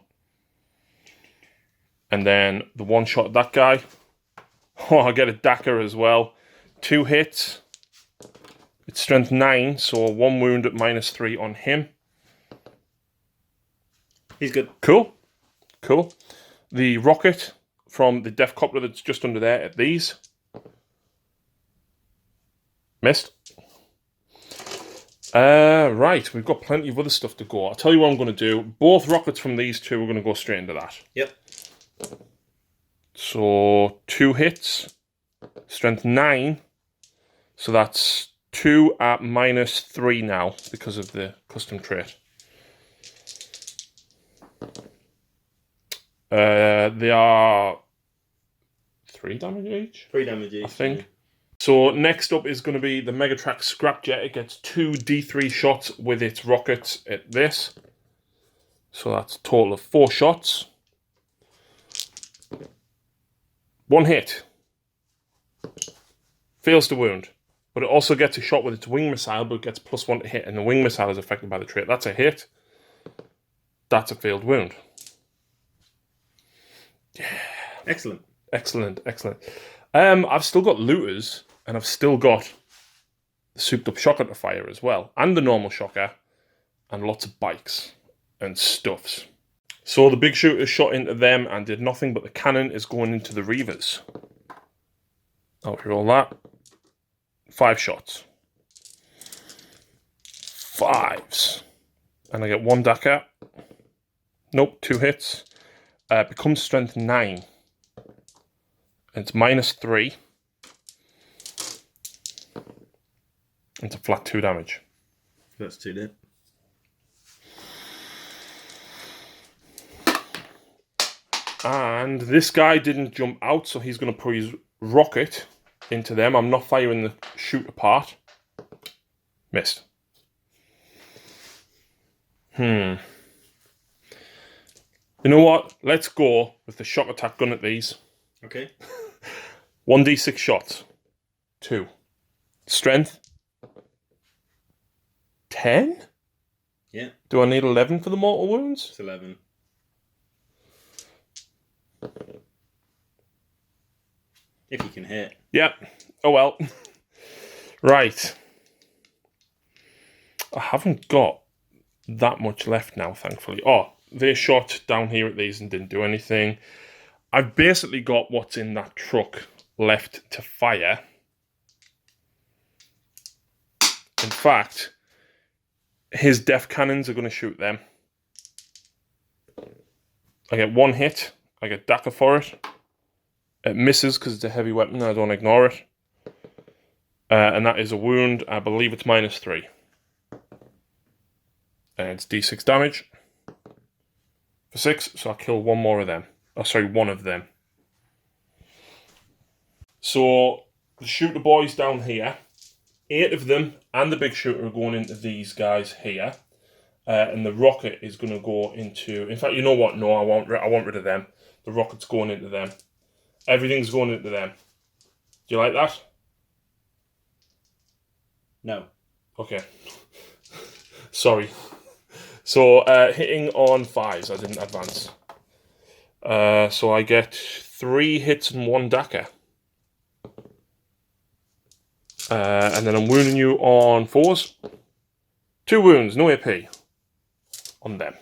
And then the 1 shot at that guy. Oh, I get a dagger as well. 2 hits. It's strength 9, so 1 wound at minus 3 on him. He's good. Cool. Cool. The rocket from the Death Copter that's just under there at these. Missed. Right, we've got plenty of other stuff to go. I'll tell you what I'm going to do. Both rockets from these 2 are going to go straight into that. Yep. So 2 hits. Strength 9. So that's 2 at minus 3 now because of the custom trait. They are 3 damage each? 3 damage each. I think. Yeah. So next up is going to be the Megatrack Scrapjet. It gets 2 D3 shots with its rockets at this. So that's a total of 4 shots. 1 hit. Fails to wound. But it also gets a shot with its wing missile, but it gets +1 to hit, and the wing missile is affected by the trait. That's a hit. That's a failed wound. Yeah. Excellent. Excellent, excellent. I've still got looters, and I've still got the souped up shocker to fire as well, and the normal shocker, and lots of bikes and stuffs. So the big shooter shot into them and did nothing, but the cannon is going into the Reavers. I'll roll that. 5 shots. 5s. And I get 1 dagger. Nope, 2 hits. Becomes strength 9. It's minus 3. It's a flat 2 damage. That's 2 dead. And this guy didn't jump out, so he's going to put his rocket into them. I'm not firing the shooter part. Missed. You know what? Let's go with the shock attack gun at these. Okay. 1d6 shots. 2. Strength. 10? Yeah. Do I need 11 for the mortal wounds? It's 11. If you can hit. Yep. Oh well. Right. I haven't got that much left now, thankfully. Oh, they shot down here at these and didn't do anything. I've basically got what's in that truck left to fire. In fact, his death cannons are going to shoot them. I get 1 hit. I get dagger for it. It misses because it's a heavy weapon. I don't ignore it. And that is a wound. I believe it's minus 3. And it's d6 damage. For 6, so I'll kill 1 more of them. Oh, sorry, 1 of them. So, the shooter boys down here. 8 of them and the big shooter are going into these guys here. and the rocket is going to go into... In fact, you know what? No, I want rid of them. The rocket's going into them. Everything's going into them. Do you like that? No. Okay. Sorry. So, hitting on 5s. I didn't advance. So I get 3 hits and 1 Daka. And then I'm wounding you on 4s. 2 wounds, no AP. On them.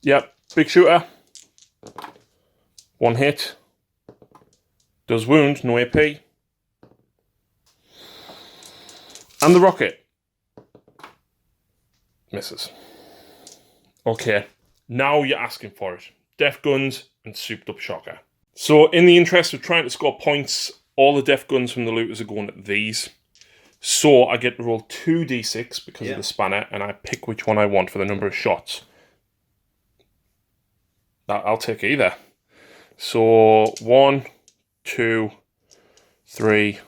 Yep, big shooter. 1 hit. Does wound, no AP. And the rocket. Misses. Okay, now you're asking for it. Def guns and souped up shocker. So in the interest of trying to score points, all the def guns from the looters are going at these. So I get to roll 2d6 because of the spanner, and I pick which one I want for the number of shots. I'll take either. So 1, 2, 3,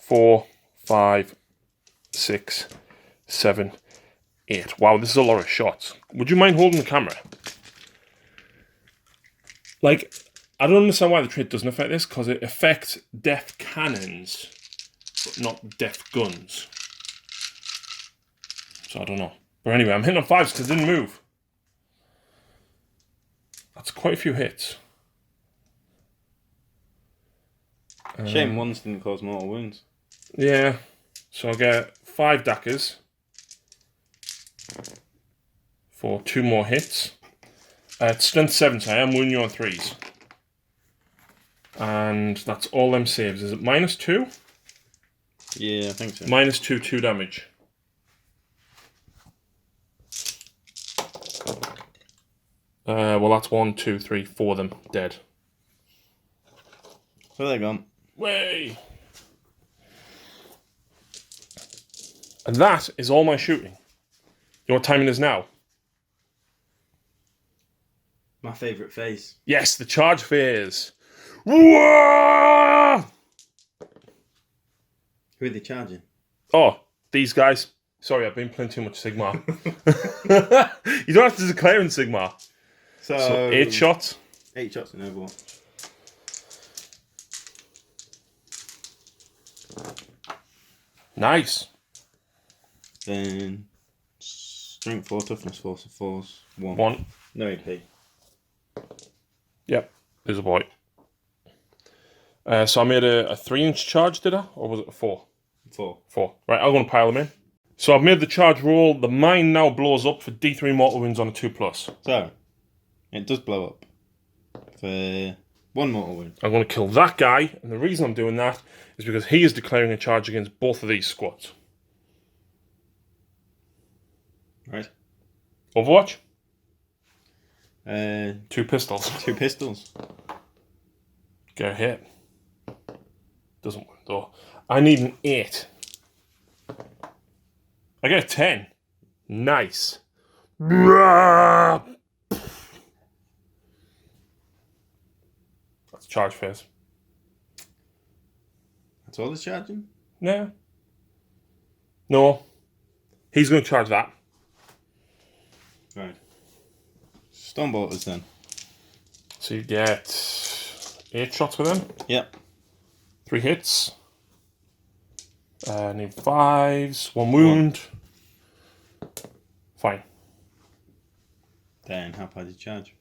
4, 5, 6, 7, 8. Wow, this is a lot of shots. Would you mind holding the camera? Like, I don't understand why the trait doesn't affect this, because it affects def cannons, but not def guns. So I don't know. But anyway, I'm hitting on 5s because it didn't move. That's quite a few hits. Shame ones didn't cause mortal wounds. Yeah. So I get 5 Dakas for 2 more hits. It's strength 7, so I am wounding you on 3s. And that's all them saves. Is it -2? Yeah, I think so. -2, 2 damage. Well, that's 1, 2, 3, 4 of them dead. Where are they gone? Way! And that is all my shooting. You know what time it is now? My favourite phase. Yes, the charge phase. Whoa! Who are they charging? Oh, these guys. Sorry, I've been playing too much Sigmar. You don't have to declare in Sigmar. So 8 shots. 8 shots in Overwatch. Nice. Then strength 4, toughness 4, so 4's 1. 1. No AP. Yep, there's a boy. So I made a 3-inch charge, did I? Or was it a 4? 4. 4. Right, I'm going to pile them in. So I've made the charge roll. The mine now blows up for D3 mortal wounds on a 2+. So, it does blow up for 1 mortal wound. I'm going to kill that guy, and the reason I'm doing that is because he is declaring a charge against both of these squads. Right. Overwatch? 2 pistols. 2 pistols. Get a hit. Doesn't work though. I need an 8. I get a 10. Nice. That's charge phase. That's all it's charging? Yeah. No. He's going to charge that. Right. Stonebolters then. So you get 8 shots with him. Yep. 3 hits. Need 5s. 1 wound. Fine. Then how far did you charge?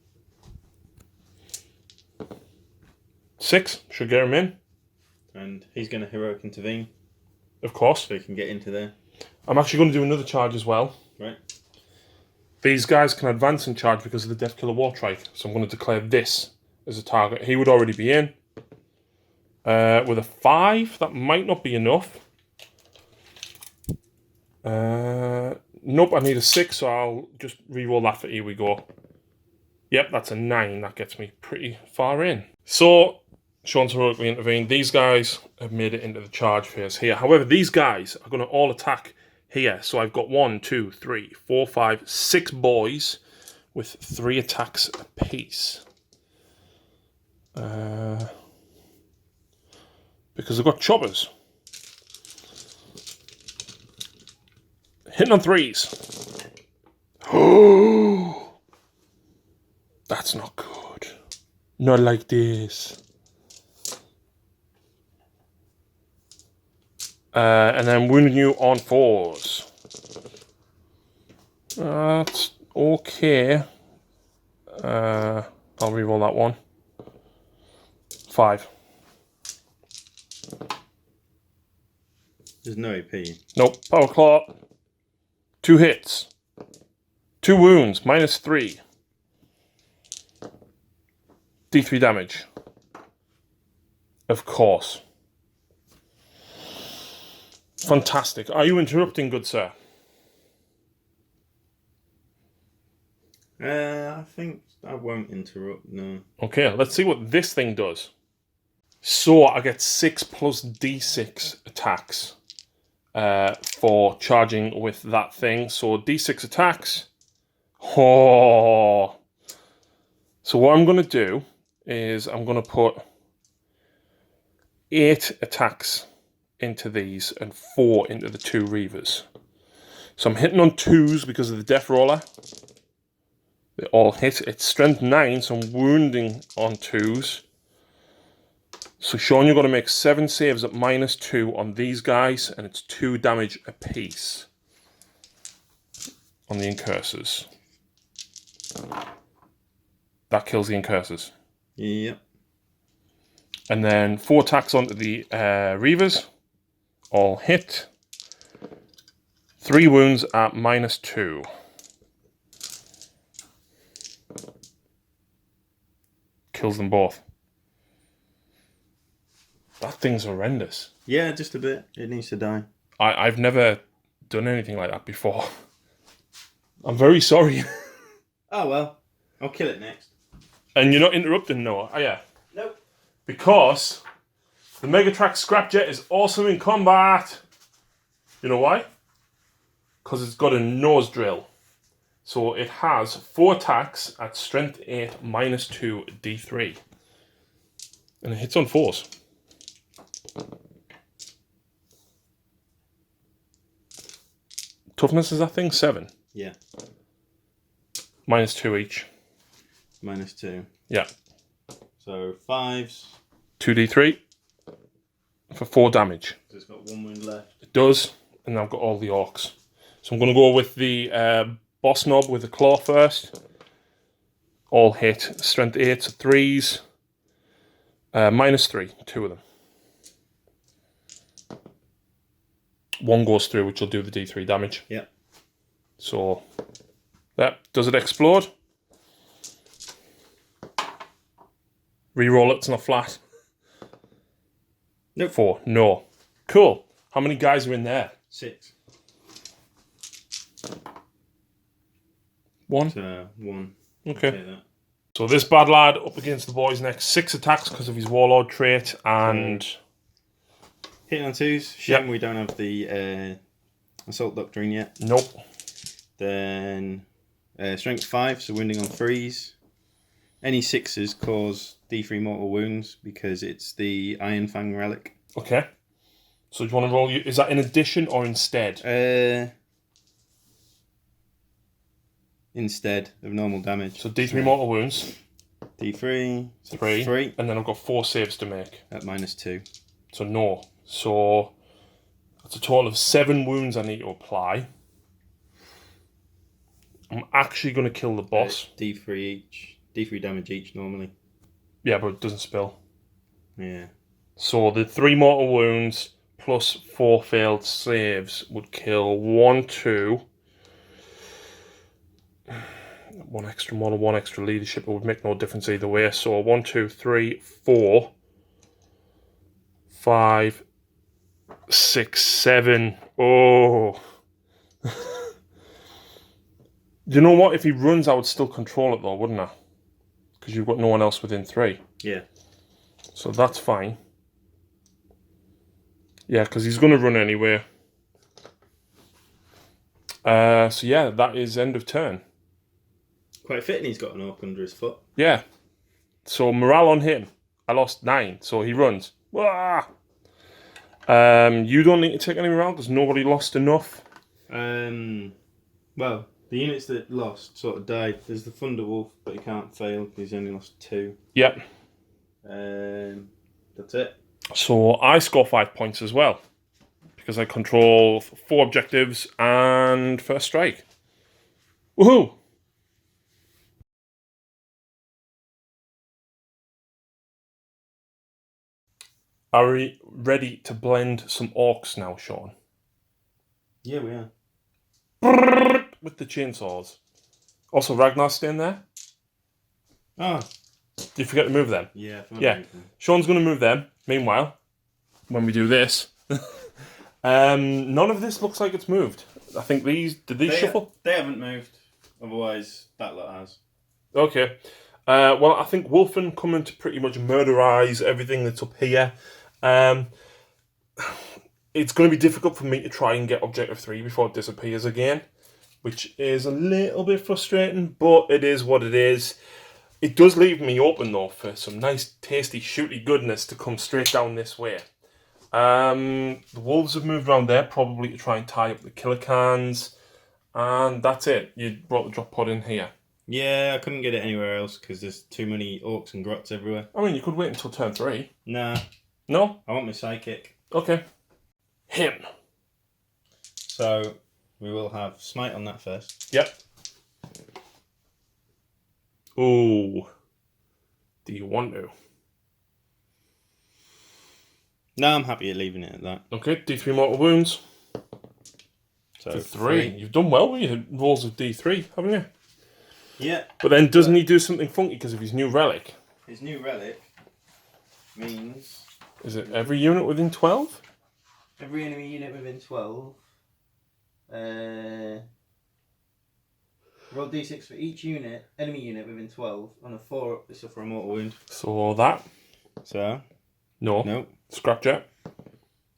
6. Should get him in. And he's going to heroic intervene. Of course. So he can get into there. I'm actually going to do another charge as well. Right. These guys can advance and charge because of the Death Killer War Trike. So I'm going to declare this as a target. He would already be in. With a 5, that might not be enough. Nope, I need a 6, so I'll just re-roll that for here we go. Yep, that's a 9. That gets me pretty far in. So, Shaun's heroically intervened. These guys have made it into the charge phase here. However, these guys are going to all attack here. So I've got 1, 2, 3, 4, 5, 6 boys with 3 attacks apiece. Because I've got choppers. Hitting on 3s. Oh, that's not good. Not like this. And then wounding you on 4s. That's okay. I'll reroll that one. 5. There's no AP. Nope. Power Claw. 2 hits. 2 wounds. -3. D3 damage. Of course. Fantastic. Are you interrupting, good sir? I think I won't interrupt, no. Okay, let's see what this thing does. So I get 6 plus D6 attacks for charging with that thing. So D6 attacks. Oh. So what I'm going to do is I'm going to put 8 attacks into these and 4 into the 2 Reavers. So I'm hitting on 2s because of the Death Roller. They all hit. It's strength 9, so I'm wounding on 2s. So Shaun, you're going to make 7 saves at -2 on these guys, and it's 2 damage apiece on the incursors. That kills the incursors. Yep. And then 4 attacks onto the Reavers. All hit. 3 wounds at -2. Kills them both. That thing's horrendous. Yeah, just a bit. It needs to die. I've never done anything like that before. I'm very sorry. Oh well. I'll kill it next. And you're not interrupting, Noah, are you? Nope. Because the Megatrax Scrapjet is awesome in combat. You know why? Because it's got a nose drill. So it has 4 attacks at strength 8 -2 D3. And it hits on 4s. Toughness is that thing? 7. Yeah. -2 each. -2. Yeah. So 5s. 2d3 for 4 damage. It's got 1 wound left. It does. And I've got all the Orks. So I'm going to go with the Boss Knob with the Claw first. All hit. Strength 8, so 3s. -3, 2 of them. 1 goes through, which will do the D3 damage. Yeah. So, that does it explode? Reroll it, it's not flat. Nope. 4, no. Cool. How many guys are in there? 6. 1? 1. Okay. So this bad lad up against the boys next. 6 attacks because of his Warlord trait and... Hitting on 2s. Shame we don't have the Assault Doctrine yet. Nope. Then Strength 5, so wounding on 3s. Any 6s cause D3 mortal wounds because it's the Iron Fang relic. Okay. So do you want to roll... Is that in addition or instead? Instead of normal damage. So D3 mortal wounds. D3. 3. And then I've got 4 saves to make. At -2. So no. So that's a total of 7 wounds I need to apply. I'm actually going to kill the boss. D3 each. D3 damage each normally. Yeah, but it doesn't spill. Yeah. So the 3 mortal wounds plus 4 failed saves would kill 1, 2. 1 extra model, 1 extra leadership. It would make no difference either way. So 1, 2, 3, 4, 5, 6, 7. Oh. You know what? If he runs, I would still control it though, wouldn't I? Because you've got no one else within 3. Yeah. So that's fine. Yeah, because he's going to run anyway. So yeah, that is end of turn. Quite fit, and he's got an orc under his foot. Yeah. So morale on him. I lost 9, so he runs. Wah! You don't need to take any morale because nobody lost enough. Well, the units that lost sort of died. There's the Thunder Wolf, but he can't fail. He's only lost 2. Yep. That's it. So I score 5 points as well. Because I control 4 objectives and first strike. Woohoo! Are we ready to blend some orcs now, Shaun? Yeah, we are. With the chainsaws. Also, Ragnar's staying there. Oh. Did you forget to move them? Yeah, yeah. Shaun's going to move them. Meanwhile, when we do this, none of this looks like it's moved. I think did these shuffle? They haven't moved. Otherwise, that lot has. Okay. Well, I think Wolfen coming to pretty much murderize everything that's up here. It's going to be difficult for me to try and get Objective 3 before it disappears again, which is a little bit frustrating, but it is what it is. It does leave me open, though, for some nice, tasty, shooty goodness to come straight down this way. The wolves have moved around there, probably to try and tie up the killer cans, and that's it. You brought the drop pod in here. Yeah, I couldn't get it anywhere else because there's too many orcs and grots everywhere. I mean, you could wait until turn 3. Nah. No? I want my psychic. Okay. Him. So, we will have smite on that first. Yep. Oh. Do you want to? No, I'm happy at leaving it at that. Okay, D3 mortal wounds. So, For 3. You've done well with your rolls of D3, haven't you? Yeah. But then doesn't he do something funky because of his new relic? His new relic means... Is it every unit within 12? Every enemy unit within 12. Roll d6 for each enemy unit within 12. On a 4, they suffer a mortal wound. So that. So? No. Nope. Scrapjack.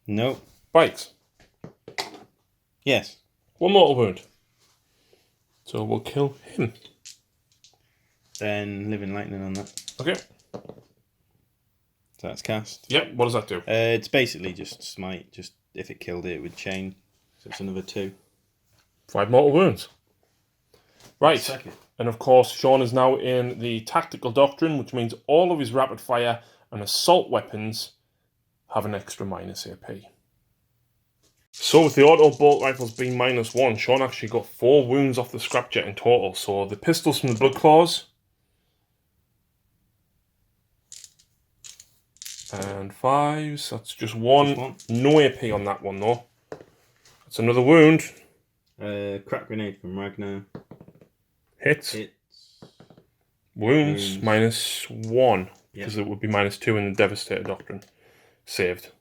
Nope. Bites. Yes. 1 mortal wound. So we'll kill him. Then living lightning on that. Okay. So that's cast. Yep, what does that do? It's basically just smite. Just if it killed it, it would chain. So it's another 2. 5 mortal wounds. Right. Second. And of course, Shaun is now in the tactical doctrine, which means all of his rapid fire and assault weapons have an extra minus AP. So with the auto bolt rifles being -1, Shaun actually got 4 wounds off the scrapjet in total. So the pistols from the blood claws. And 5s, that's just one. No AP on that one though. That's another wound. Crack grenade from Ragnar. Hits. Wounds -1. Because it would be -2 in the Devastator Doctrine. Saved.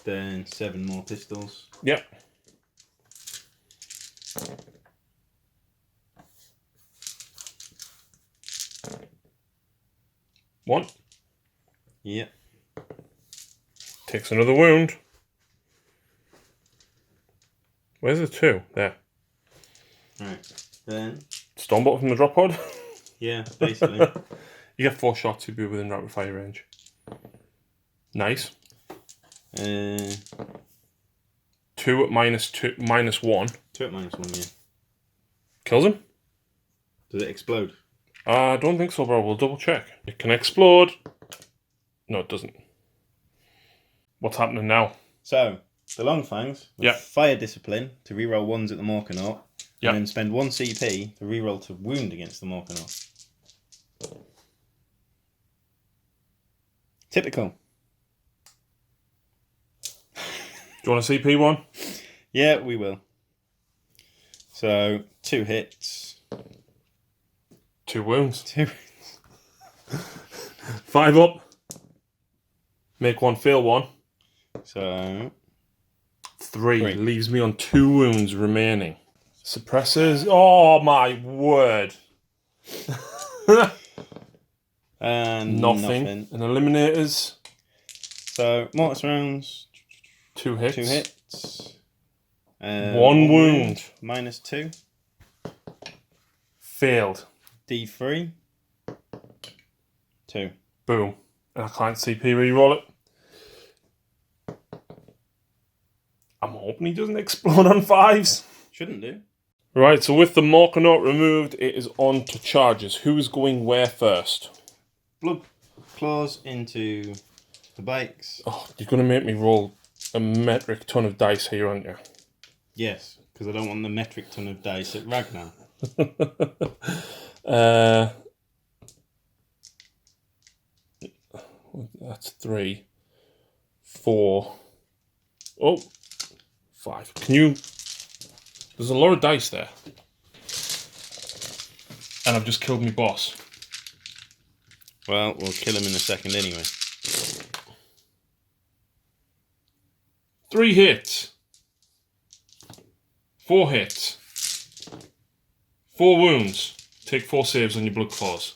Then 7 more pistols. Yep. One. Yep. Takes another wound. Where's the 2? There. Right. Then. Stormbolt from the drop pod. Yeah, basically. You get 4 shots to be within rapid fire range. Nice. 2 at -1. 2 at -1, yeah. Kills him. Does it explode? I don't think so, bro. We'll double check. It can explode. No, it doesn't. What's happening now? So, the Long Fangs fire discipline to reroll 1s at the Morkanaut, and then spend 1 CP to reroll to wound against the Morkanaut. Typical. Do you want a CP one? Yeah, we will. So, 2 hits. 2 wounds. 2. 5 up. Make 1, fail 1. So... 3 leaves me on 2 wounds remaining. Suppressors. Oh my word. And nothing. And eliminators. So, mortis rounds. 2 hits. 2 hits. 1 wound. -2. Failed. D3. 2. Boom. And I can't CP reroll it. I'm hoping he doesn't explode on 5s. Shouldn't do. Right, so with the marker note removed, it is on to charges. Who's going where first? Blood claws into the bikes. Oh, you're going to make me roll a metric ton of dice here, aren't you? Yes, because I don't want the metric ton of dice at Ragnar. That's 3, 4. Oh, 5. Can you... There's a lot of dice there. And I've just killed my boss. Well, we'll kill him in a second anyway. 3 hits. 4 hits. 4 wounds. Take 4 saves on your blood claws.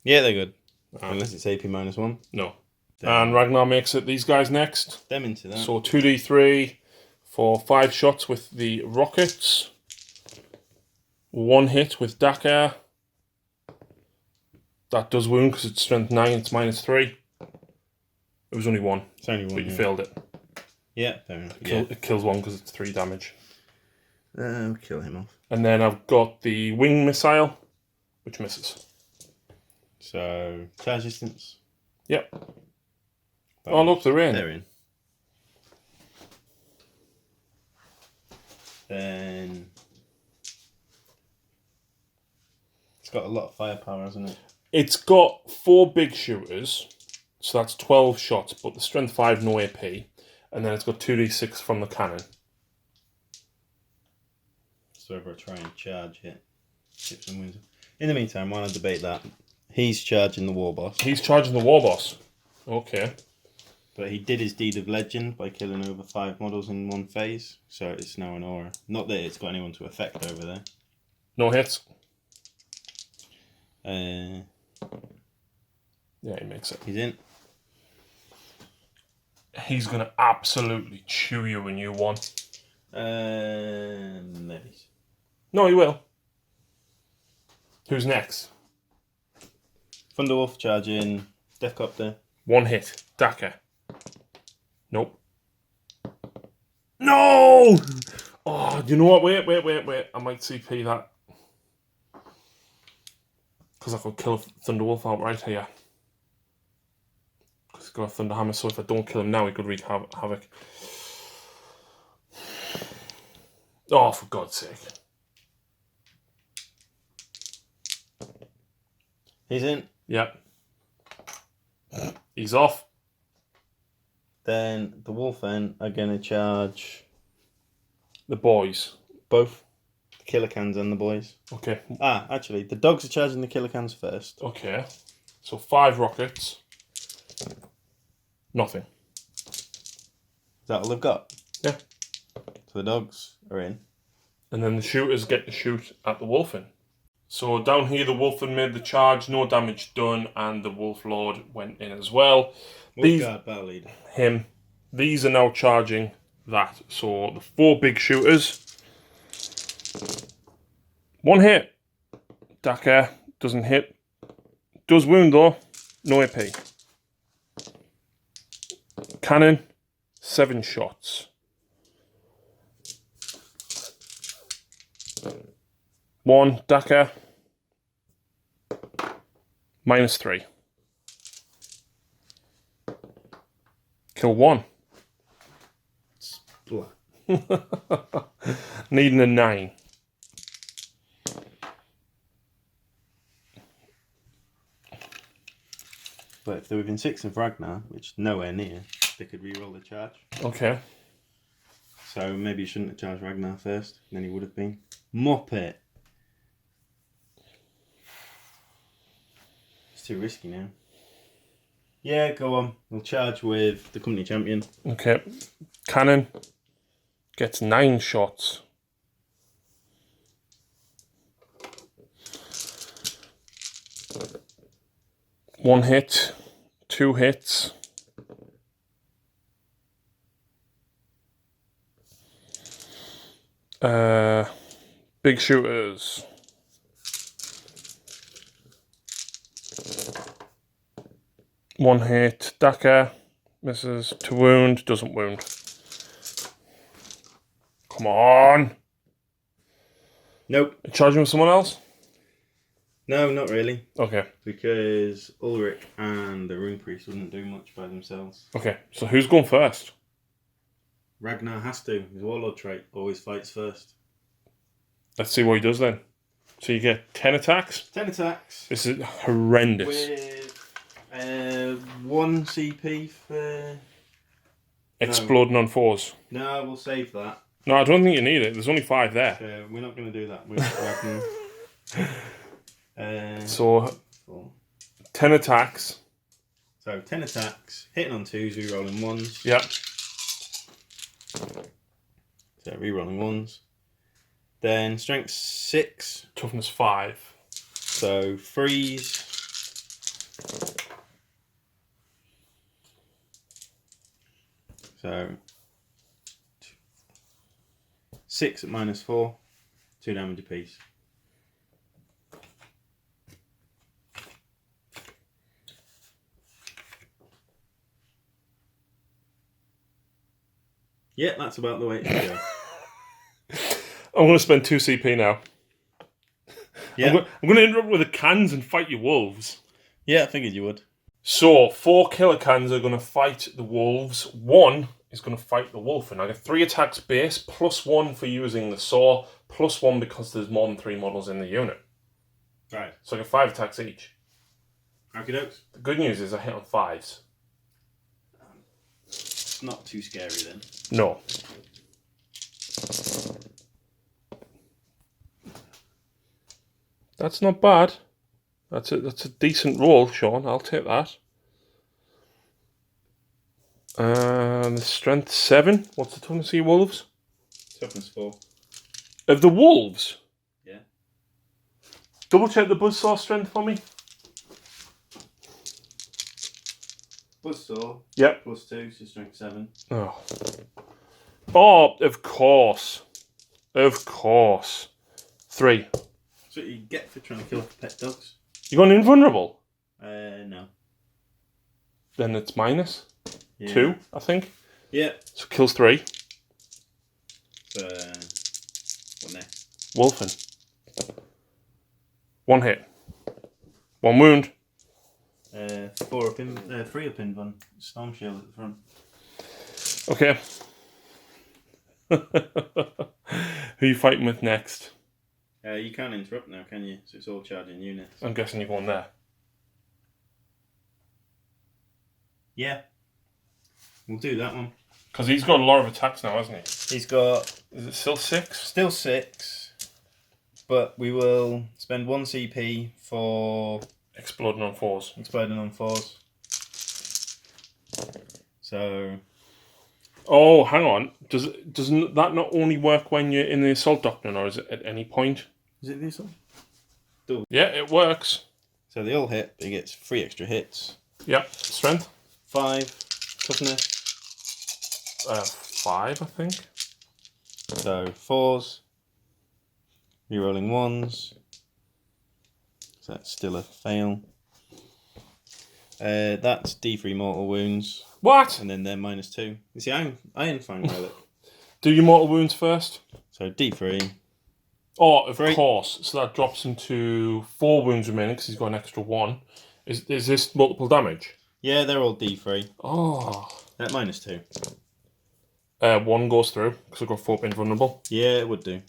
Yeah, they're good. Unless it's AP -1. No. And Ragnar makes it these guys next. Them into that. So 2d3 for 5 shots with the rockets. 1 hit with Dakar. That does wound because it's strength 9, it's -3. It was only 1. It's only 1. But you failed it. Yeah, fair enough. It kills 1 because it's 3 damage. Kill him off. And then I've got the wing missile, which misses. So, charge distance. Yep. Oh, look, they're in. They're in. Then it's got a lot of firepower, hasn't it? It's got 4 big shooters, so that's 12 shots, but the strength 5, no AP. And then it's got 2d6 from the cannon. So if I try and charge it, hit some wounds. In the meantime, while I debate that, he's charging the war boss. He's charging the war boss. Okay. But he did his deed of legend by killing over 5 models in one phase, so it's now an aura. Not that it's got anyone to affect over there. No hits. Yeah, he makes it. He's in. He's going to absolutely chew you a new one. Maybe. No, he will. Who's next? Thunderwolf charging. Deathcopter. 1 hit. Dakar. Nope. No! Oh, you know what? Wait. I might CP that. Because I could kill Thunderwolf outright here. Because he's got a Thunderhammer, so if I don't kill him now, he could wreak havoc. Oh, for God's sake. He's in. Yep. He's off. Then the Wolfen are going to charge the boys. Both. The Killer Cans and the boys. Okay. Actually, the dogs are charging the Killer Cans first. Okay. So 5 rockets. Nothing. Is that all they've got? Yeah. So the dogs are in. And then the shooters get to shoot at the Wolfen. So down here, the Wolfen made the charge, no damage done, and the Wolf Lord went in as well. Wolfguard battle leader. Him. These are now charging that. So the 4 big shooters. 1 hit. Dakar doesn't hit. Does wound though. No AP. Cannon. 7 shots. 1 Dakar. -3. Kill 1. Needing a 9. But if they're within 6 of Ragnar, which nowhere near, they could re-roll the charge. Okay. So maybe you shouldn't have charged Ragnar first, then he would have been. Muppet. It's too risky now. Yeah, go on. We'll charge with the company champion. Okay. Cannon gets 9 shots. One hit, 2 hits. Big shooters. One hit, Dakar. Misses. To wound. Doesn't wound. Come on. Nope. Charging with someone else? No, not really. Okay. Because Ulrich and the Rune Priest wouldn't do much by themselves. Okay, so who's going first? Ragnar has to. His Warlord trait always fights first. Let's see what he does then. So you get 10 attacks? 10 attacks. This is horrendous. With 1 CP for... Exploding on 4s. No, we'll save that. No, I don't think you need it. There's only 5 there. So we're not going to do that with Ragnar. So, 10 attacks. So 10 attacks. Hitting on 2s, re-rolling 1s. Yep. So re-rolling 1s. Then strength 6. Toughness 5. So 3s. So 6 at -4. 2 damage apiece. Yeah, that's about the way it should go. I'm going to spend 2 CP now. Yeah. I'm going to interrupt with the cans and fight your wolves. Yeah, I figured you would. So, 4 killer cans are going to fight the wolves. 1 is going to fight the wolf. And I get 3 attacks base, +1 for using the saw, +1 because there's more than 3 models in the unit. Right. So I get 5 attacks each. Okie dokes. The good news is I hit on 5s. It's not too scary then. No. That's not bad. That's a decent roll, Shaun. I'll take that. The strength 7. What's the toughness of your wolves? Toughness 4. Of the wolves? Yeah. Double check the buzzsaw strength for me. Buzzsaw. Yep. +2, so strength 7. Oh, of course. Of course. 3. That's what you get for trying to kill off pet dogs. You got an invulnerable? No. Then it's minus Yeah. 2, I think. Yeah. So kills 3. What next? Wolfen. 1 hit. 1 wound. 3 up in Storm Shield at the front. Okay. Who are you fighting with next? You can't interrupt now, can you? So it's all charging units. I'm guessing you're going there. Yeah. We'll do that one. Because he's got a lot of attacks now, hasn't he? He's got... Is it still 6? Still 6. But we will spend 1 CP for... Exploding on 4s. Exploding on 4s. So... Oh, hang on. Doesn't that not only work when you're in the Assault Doctrine, or is it at any point? Is it this one? Yeah, it works. So they all hit, but he gets 3 extra hits. Yeah. Strength? 5. Toughness? 5, I think. So 4s. Rerolling 1s. So that's still a fail. That's D3 mortal wounds. What? And then they're -2. You see, Iron Fang Relic. Do your mortal wounds first. So D3. Oh, of 3. course. So that drops him to 4 wounds remaining because he's got an extra 1. Is this multiple damage? Yeah, they're all D3. Oh. At -2. 1 goes through because I've got 4 invulnerable. Yeah, it would do.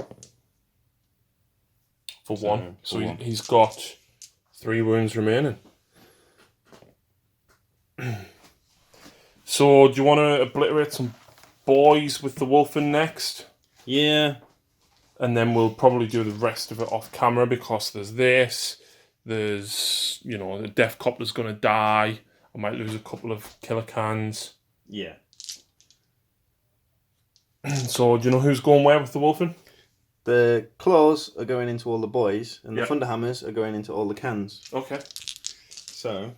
For 1. So he's got 3 wounds remaining. So, do you want to obliterate some boys with the Wolfen next? Yeah. And then we'll probably do the rest of it off camera because there's this. There's, the Death Copter's going to die. I might lose a couple of killer cans. Yeah. So, do you know who's going where with the Wolfen? The claws are going into all the boys, and the Thunderhammers are going into all the cans. Okay. So,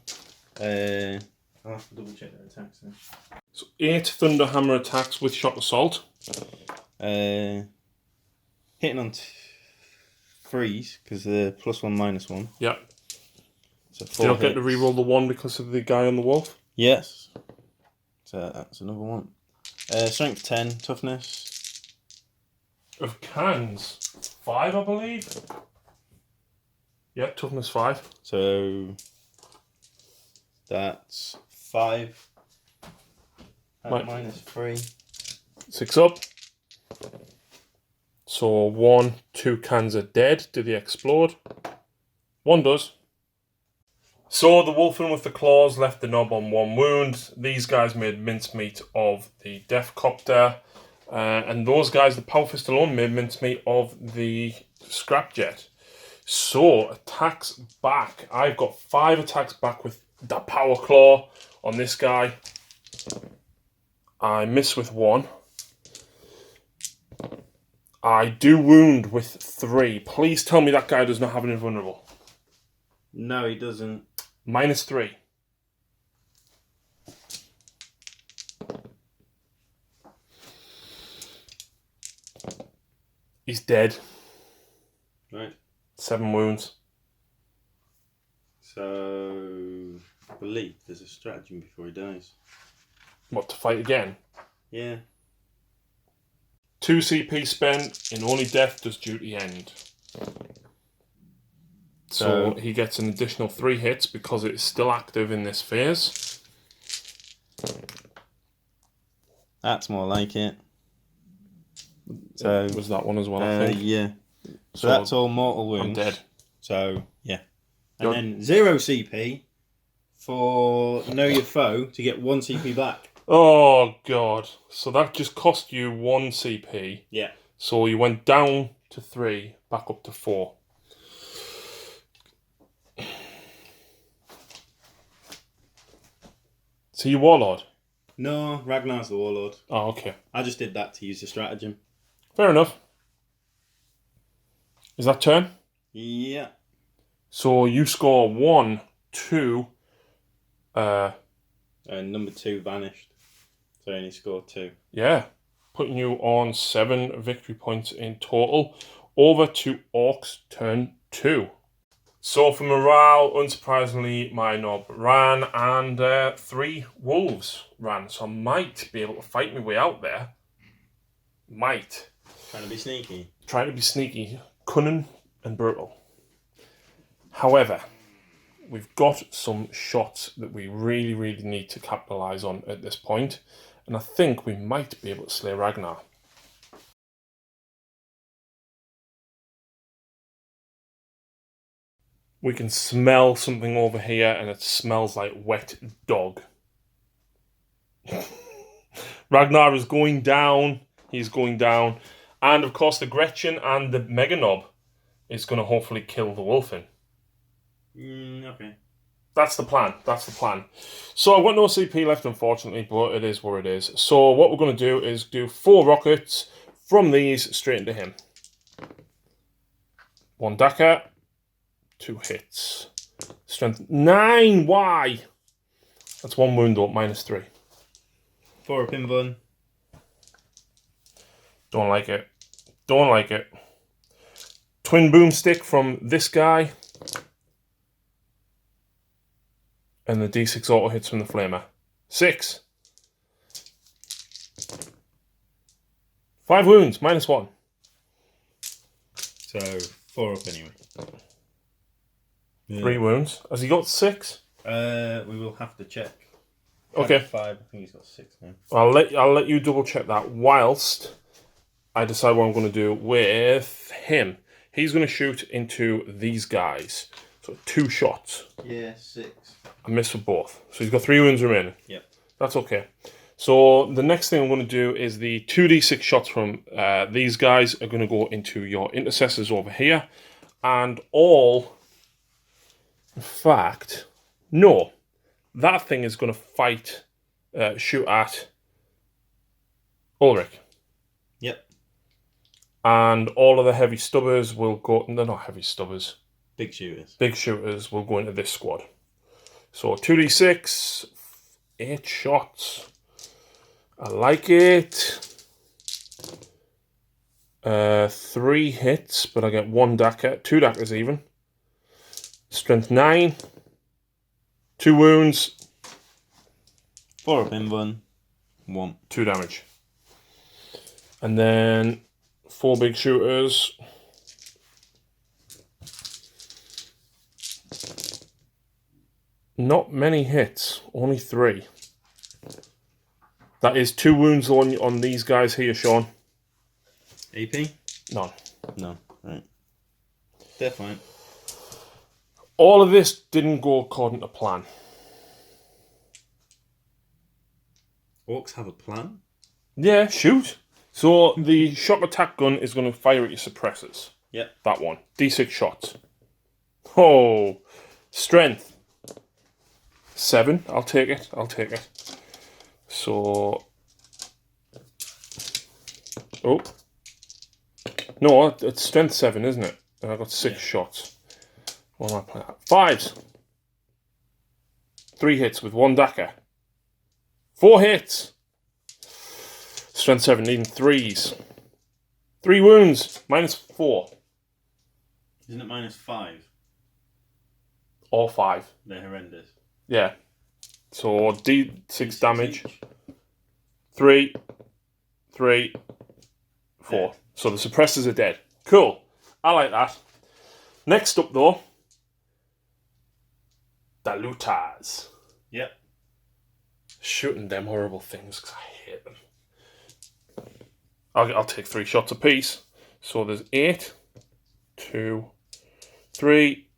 I'll have to double check their attacks then. So 8 Thunderhammer attacks with Shock Assault. Hitting on 3s, because they're +1, -1. Yep. So 4 Do you not get to reroll the 1 because of the guy on the wolf? Yes. So that's another one. Strength 10, toughness. Of cans, 5, I believe. Yeah, toughness 5. So that's 5. Right. Minus 3. 6 up. So 1, 2 cans are dead. Do they explode? 1 does. So the wolfen with the claws left the knob on 1 wound. These guys made mincemeat of the Death Copter. And those guys, the Power Fist alone, made mincemeat of the Scrapjet. So, attacks back. I've got 5 attacks back with the Power Claw on this guy. I miss with 1. I do wound with 3. Please tell me that guy does not have an invulnerable. No, he doesn't. Minus 3. He's dead. Right. 7 wounds. So, I believe there's a stratagem before he dies. What, to fight again? Yeah. 2 CP spent. In only death does duty end. So he gets an additional 3 hits because it is still active in this phase. That's more like it. So was that one as well, I think? Yeah. So that's all mortal wounds. I'm dead. So, yeah. And then 0 CP for Know Your Foe to get 1 CP back. Oh, God. So that just cost you 1 CP. Yeah. So you went down to 3, back up to 4. So you Warlord? No, Ragnar's the Warlord. Oh, okay. I just did that to use the stratagem. Fair enough. Is that turn? Yeah. So you score 1, 2. Number 2 vanished. So I only scored 2. Yeah. Putting you on 7 victory points in total. Over to Orks turn 2. So for morale, unsurprisingly, my knob ran and 3 wolves ran. So I might be able to fight my way out there. Might. Trying to be sneaky. Trying to be sneaky, cunning and brutal. However, we've got some shots that we really, really need to capitalise on at this point. And I think we might be able to slay Ragnar. We can smell something over here and it smells like wet dog. Ragnar is going down. He's going down. And of course the Gretchen and the Mega Knob is going to hopefully kill the Wolfen. Okay. That's the plan. That's the plan. So I've got no CP left, unfortunately, but it is what it is. So what we're going to do is do 4 rockets from these straight into him. 1 Daka. 2 hits. Strength 9. Why? That's 1 wound up, minus 3. 4 up in one. Don't like it. Don't like it. Twin boomstick from this guy. And the D6 auto hits from the flamer. 6. 5 wounds, minus 1. So 4 up anyway. 3 wounds. Has he got 6? We will have to check. Okay. 5. I think he's got 6 now. I'll let you double check that whilst I decide what I'm going to do with him. He's going to shoot into these guys. So 2 shots. Yeah, 6. I missed with both. So he's got 3 wounds remaining. Yep. That's okay. So the next thing I'm going to do is the 2d6 shots from these guys are going to go into your intercessors over here. And all... In fact, no. That thing is going to fight, shoot at Ulrich. Yep. And all of the heavy stubbers will go... They're not heavy stubbers. Big shooters. Big shooters will go into this squad. So 2d6, 8 shots. I like it. 3 hits, but I get 1 Daka. 2 Dakas even. Strength 9. 2 wounds. 4 up in one. 1. 2 damage. And then 4 big shooters. Not many hits, only 3. That is 2 wounds on these guys here, Shaun. AP? None. No. Right. They're fine. All of this didn't go according to plan. Orcs have a plan? Yeah, shoot. So the shock attack gun is going to fire at your suppressors. Yep. That one. D6 shots. Oh. Strength. 7. I'll take it. I'll take it. So... Oh. No, it's strength 7, isn't it? And I got 6 shots. What am I playing at? 5s. 3 hits with 1 dagger. 4 hits. Strength 7, needing 3s. 3 wounds. -4. Isn't it -5? Or 5. They're horrendous. Yeah. So D6 damage. 3, 3, 4. Yeah. So the suppressors are dead. Cool. I like that. Next up, though, the looters. Yep. Shooting them horrible things because I hate them. I'll take 3 shots apiece. So there's 8, 2, 3,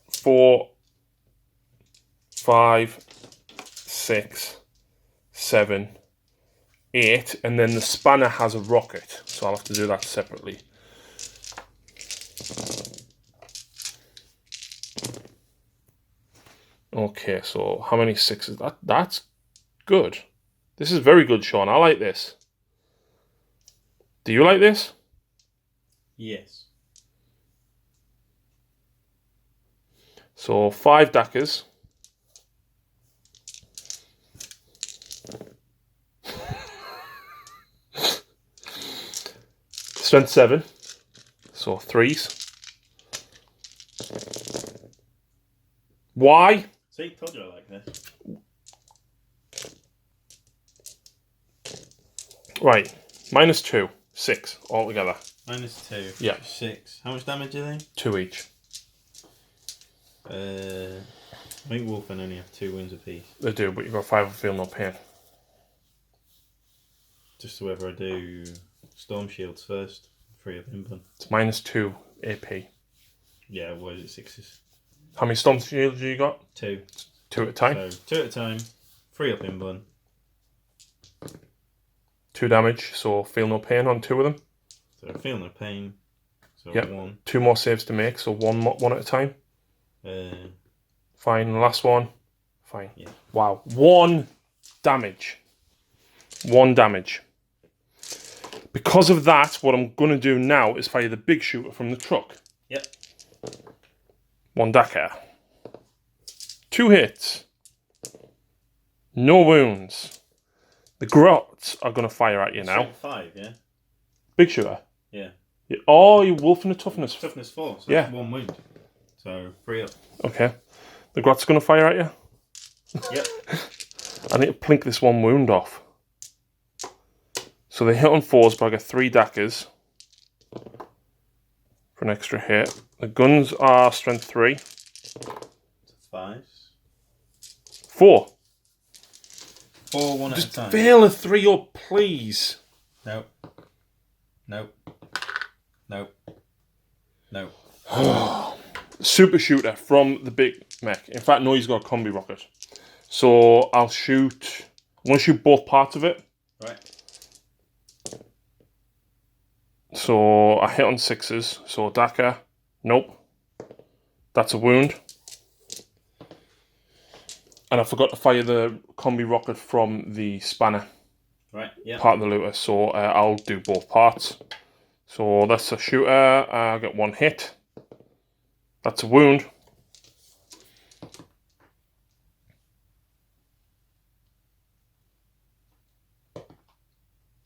4, 5, 6, 7, 8, and then the spanner has a rocket, so I'll have to do that separately. Okay, so how many 6s? That's good. This is very good, Shaun. I like this. Do you like this? Yes. So 5 daggers. Strength 7. So 3s. Why? See, told you I like this. Right. -2. 6 altogether. -2. Yeah. 6. How much damage are they? 2 each. I think Wolfen only have 2 wounds apiece. They do, but you've got 5 of feel no pain. Just whether I do Storm Shields first, 3 of Inbun. It's -2 AP. Yeah, what is it, 6s? How many storm shields you got? 2. 2 at a time. So 2 at a time, 3 up Inbun. 2 damage, so feel no pain on 2 of them. So I feel no pain. So Yep. 1. 2 more saves to make, so one at a time. Fine, the last one. Fine. Yeah. Wow. 1 damage. 1 damage. Because of that, what I'm going to do now is fire the big shooter from the truck. Yep. 1 dagger. 2 hits. No wounds. The grots are going to fire at you now. 5, yeah? Big shooter. Yeah. Oh, you wolf and a toughness. Toughness 4, so Yeah. that's 1 wound. So 3 up. Okay. The grot's going to fire at you. Yep. I need to plink this 1 wound off. So they hit on 4s, but I get 3 daggers for an extra hit. The guns are strength 3. 5s. 4. 4, 1 at a Just time. fail a 3 up, please. Nope. Nope. Nope. Nope. Super shooter from the big mech. In fact, no, he's got a combi rocket. So I'll shoot. I'm going to shoot both parts of it. Right. So I hit on 6s. So dagger. Nope. That's a wound. And I forgot to fire the combi rocket from the spanner. Right, yeah. Part of the looter. So I'll do both parts. So that's a shooter. I get 1 hit. That's a wound.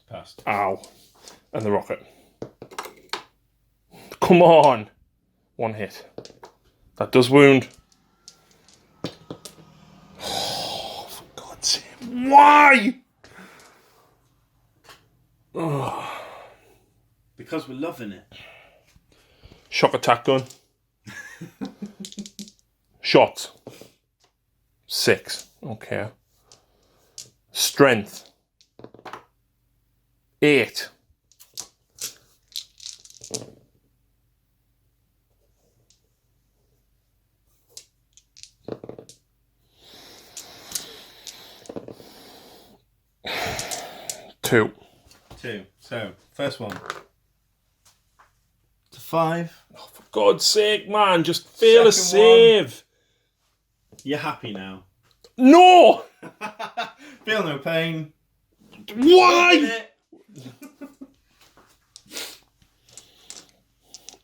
Passed. Ow. And the rocket. Come on. 1 hit. That does wound. Oh, for God's sake. Why? Because we're loving it. Shock attack gun. Shot. 6. Okay. Strength. 8. Two. So, first one. To 5. Oh, for God's sake, man. Just fail a save. You're happy now. No! Feel no pain. Why?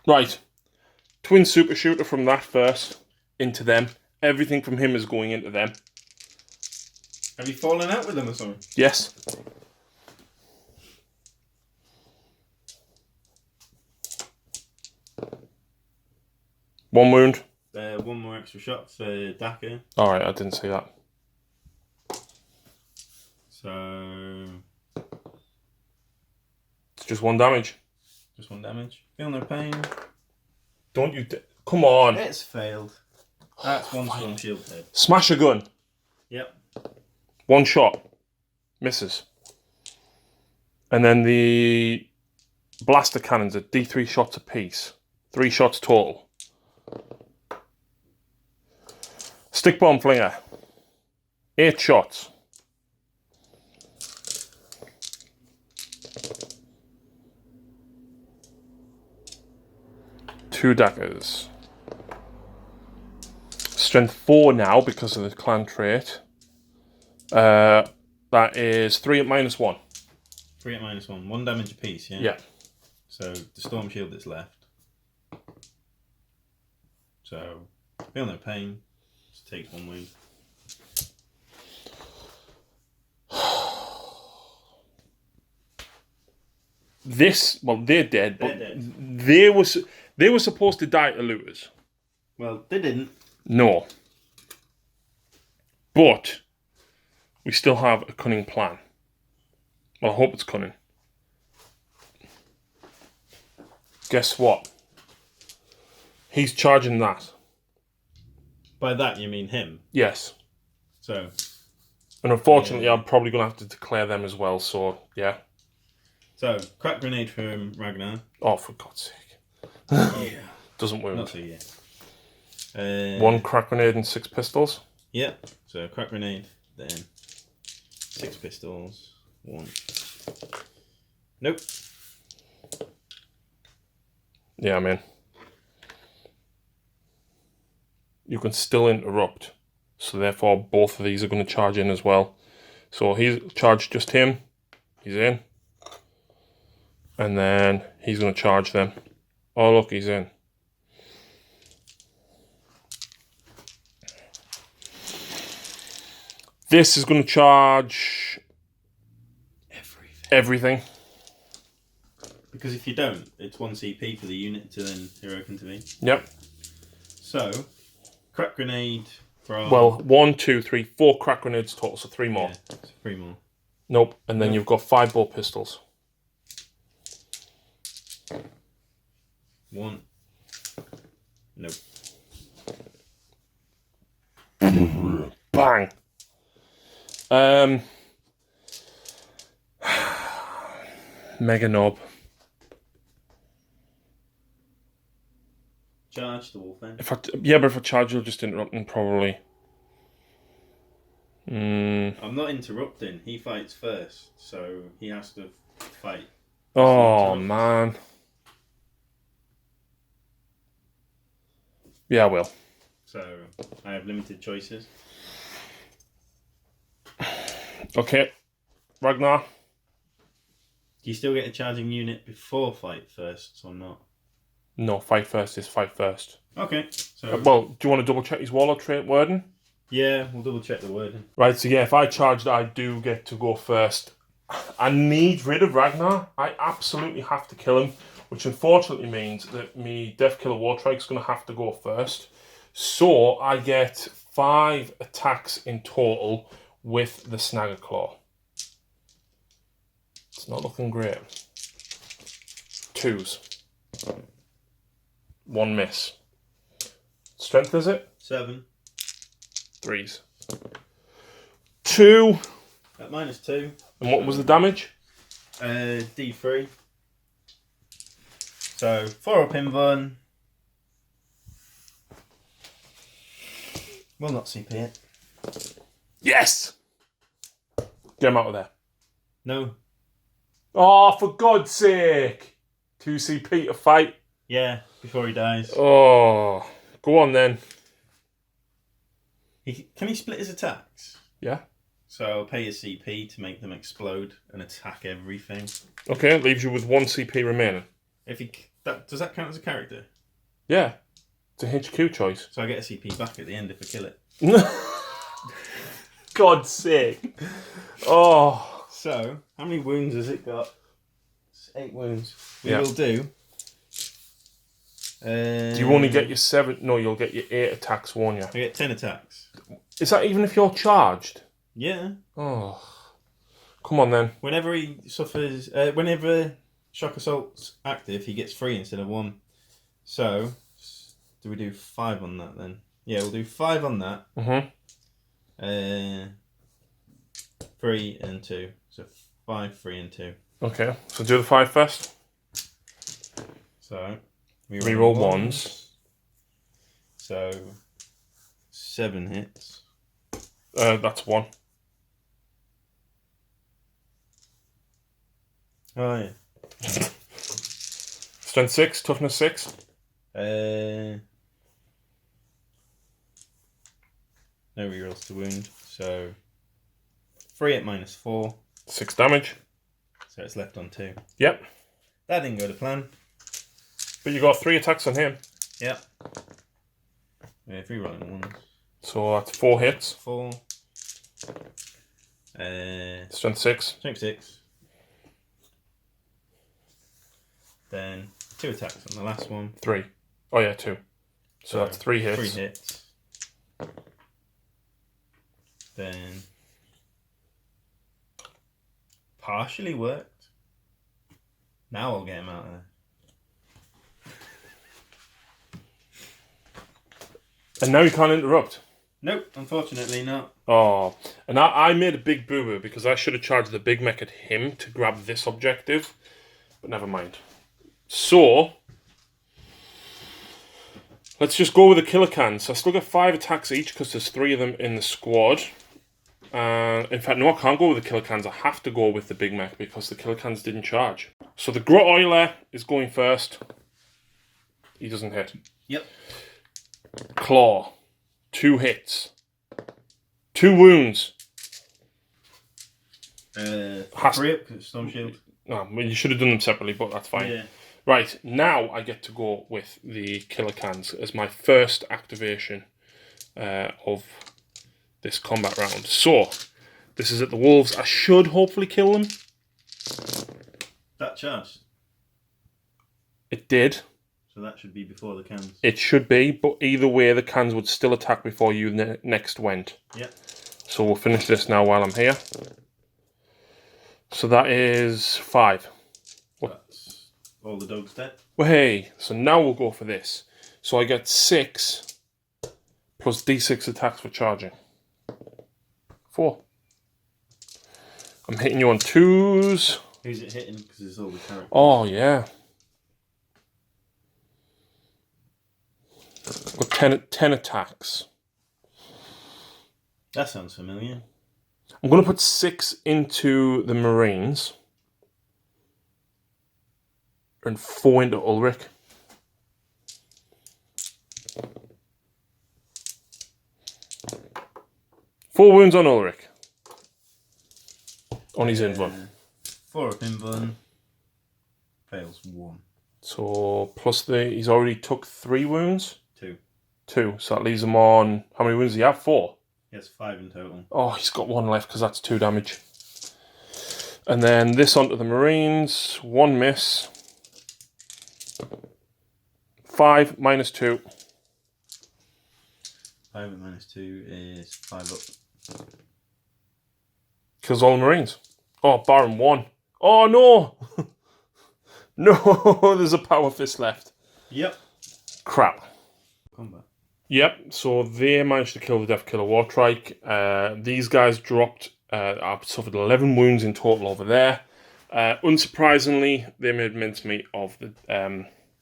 Right. Twin super shooter from that first. Into them. Everything from him is going into them. Have you fallen out with them or something? Yes. One wound. One more extra shot for Daka. Alright, I didn't see that. So... It's just 1 damage. Just 1 damage. Feel no pain. Don't you... Come on. It's failed. That's one storm shield head. Smash a gun. Yep. 1 shot. Misses. And then the blaster cannons are D3 shots apiece. 3 shots total. Stick bomb flinger. 8 shots. Two daggers. Strength 4 now because of the clan trait. That is 3 at -1. 3 at -1. 1 damage apiece, yeah? Yeah. So the storm shield that's left. So, feel no pain. Just takes 1 wound. They're dead, but They're dead. they were supposed to die to looters. Well, they didn't. No. But we still have a cunning plan. Well, I hope it's cunning. Guess what? He's charging that. By that you mean him? Yes. So... And unfortunately, I'm probably going to have to declare them as well, so, yeah. So, crack grenade from Ragnar. Oh, for God's sake. Yeah. Doesn't wound. Not so, yeah. 1 crack grenade and 6 pistols. Yeah. So, crack grenade, then 6 pistols. 1. Nope. Yeah, man. You can still interrupt. So therefore, both of these are going to charge in as well. So he's charged just him. He's in. And then he's going to charge them. Oh, look, he's in. This is going to charge everything. Because if you don't, it's 1 CP for the unit to then heroic intervene. Yep. So, crack grenade from... Well, 1, 2, 3, 4 crack grenades total, so 3 more. Yeah, so 3 more. Nope. And then you've got 5 ball pistols. 1. Nope. Bang. Mega knob. Charge the wolf then. But if I charge, you'll just interrupt him probably. I'm not interrupting. He fights first, so he has to fight. Oh, man. Yeah, I will. So, I have limited choices. Okay. Ragnar. Do you still get a charging unit before fight first, or not? No, fight first is fight first. Okay. So well, do you want to double check his warlord trait wording? Yeah, we'll double check the wording. Right, so yeah, if I charged, I do get to go first. I need rid of Ragnar. I absolutely have to kill him, which unfortunately means that me Death Killer Wartrike is going to have to go first. So I get 5 attacks in total with the Snagger Claw. It's not looking great. 2s. 1 miss. Strength is it? 7. 3s. 2. At -2. And what was the damage? D3. So 4 up in 1. Will not CP it. Yes! Get him out of there. No. Oh, for God's sake! 2 CP to fight. Yeah, before he dies. Oh, go on then. Can he split his attacks? Yeah. So I'll pay his CP to make them explode and attack everything. Okay, it leaves you with 1 CP remaining. If he does that count as a character? Yeah. It's a HQ choice. So I get a CP back at the end if I kill it. God's sake. Oh. So, how many wounds has it got? It's 8 wounds. We Yeah. will do. Do you only get your 7? No, you'll get your 8 attacks, won't you? I get 10 attacks. Is that even if you're charged? Yeah. Oh. Come on then. Whenever he suffers, whenever Shock Assault's active, he gets 3 instead of 1. So, do we do 5 on that then? Yeah, we'll do 5 on that. 3 and 2. So 5, 3 and 2. Okay, so do the 5 first. So, reroll 1s. So, 7 hits. That's 1. Oh, yeah. Strength 6, toughness 6. No rerolls to wound. So, 3 at -4. 6 damage. So it's left on 2. Yep. That didn't go to plan. But you got 3 attacks on him. Yep. We have 3 rolling ones. So that's 4 hits. 4. Strength 6. Strength 6. Then 2 attacks on the last one. 3. Oh yeah, 2. So that's 3 hits. 3 hits. Then partially worked. Now I'll get him out of there. And now you can't interrupt. Nope, unfortunately not. Oh, and I made a big boo-boo because I should have charged the big mech at him to grab this objective, but never mind. So, let's just go with the killer cans. I still get 5 attacks each because there's 3 of them in the squad. In fact, no, I can't go with the killer cans. I have to go with the big mech because the killer cans didn't charge. So the Grot Oiler is going first. He doesn't hit. Yep. Claw. 2 hits. 2 wounds. 3 up because it's Storm Shield. No, well, you should have done them separately, but that's fine. Yeah. Right, now I get to go with the killer cans as my first activation of this combat round. So, this is at the wolves. I should hopefully kill them. That charged. It did. So that should be before the cans. It should be, but either way, the cans would still attack before you next went. Yep. So we'll finish this now while I'm here. So that is 5. That's all the dogs dead. Well, hey, so now we'll go for this. So I get 6 plus D6 attacks for charging. 4. I'm hitting you on 2s. Who's it hitting? Because it's all the characters. Oh, yeah. Got 10 attacks. That sounds familiar. I'm going to put 6 into the Marines. And 4 into Ulrich. Four wounds on Ulrich. On his invuln. 4 up invuln. Fails 1. So plus he's already took 3 wounds. 2. 2. So that leaves him on. How many wounds does he have? 4. He has 5 in total. Oh, he's got 1 left because that's 2 damage. And then this onto the Marines. 1 miss. 5 minus 2. 5 minus 2 is 5 up. Kills all the Marines. Oh, barring 1. Oh, no! No, there's a power fist left. Yep. Crap. Combat. Yep, so they managed to kill the Death Killer Wartrike. These guys dropped. I've suffered 11 wounds in total over there. Unsurprisingly, they made mincemeat of the...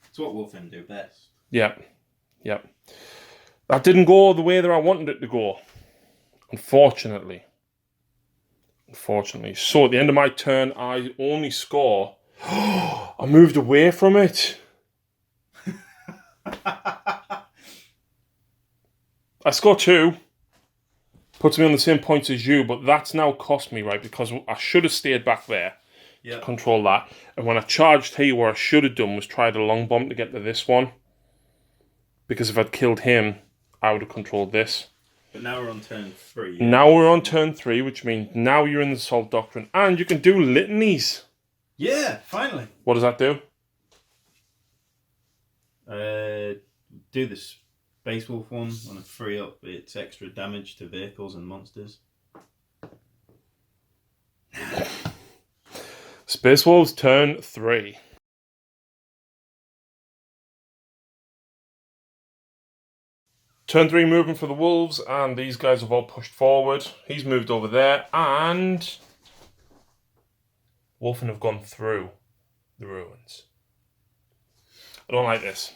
It's what Wolfen do best. Yep. That didn't go the way that I wanted it to go. Unfortunately. So at the end of my turn, I only score... I moved away from it. I score 2. Puts me on the same points as you, but that's now cost me, right? Because I should have stayed back there to control that. And when I charged here, what I should have done was try the long bomb to get to this one. Because if I'd killed him, I would have controlled this. But now we're on turn 3. Yeah? Now we're on turn 3, which means now you're in the Assault Doctrine. And you can do litanies. Yeah, finally. What does that do? Do the Space Wolf one on a 3-up. It's extra damage to vehicles and monsters. Space Wolves turn 3. Turn 3 movement for the Wolves, and these guys have all pushed forward. He's moved over there, and Wolfen have gone through the ruins. I don't like this.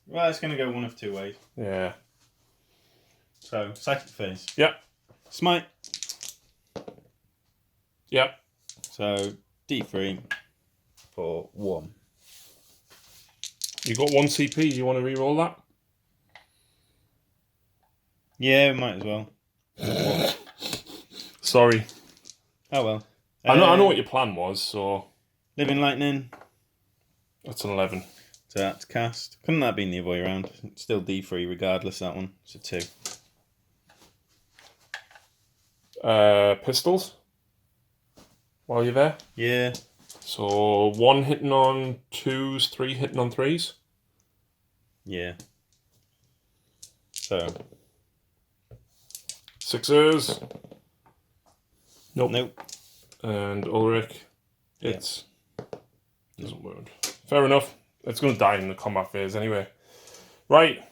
Well, it's going to go one of 2 ways. Yeah. So, psychic phase. Yep. Smite. Yep. So, D3 for 1. You got 1 CP. You want to re-roll that? Yeah, we might as well. Sorry. Oh well. I know what your plan was, so... Living Lightning. That's an 11. So that's cast. Couldn't that have been the other way around? It's still D3 regardless, that one. It's a 2. Pistols? While you're there? Yeah. So 1 hitting on 2s, 3 hitting on 3s? Yeah. So... 6s? Nope. Nope. And Ulrich, it's... doesn't wound. Fair enough. It's going to die in the combat phase anyway. Right.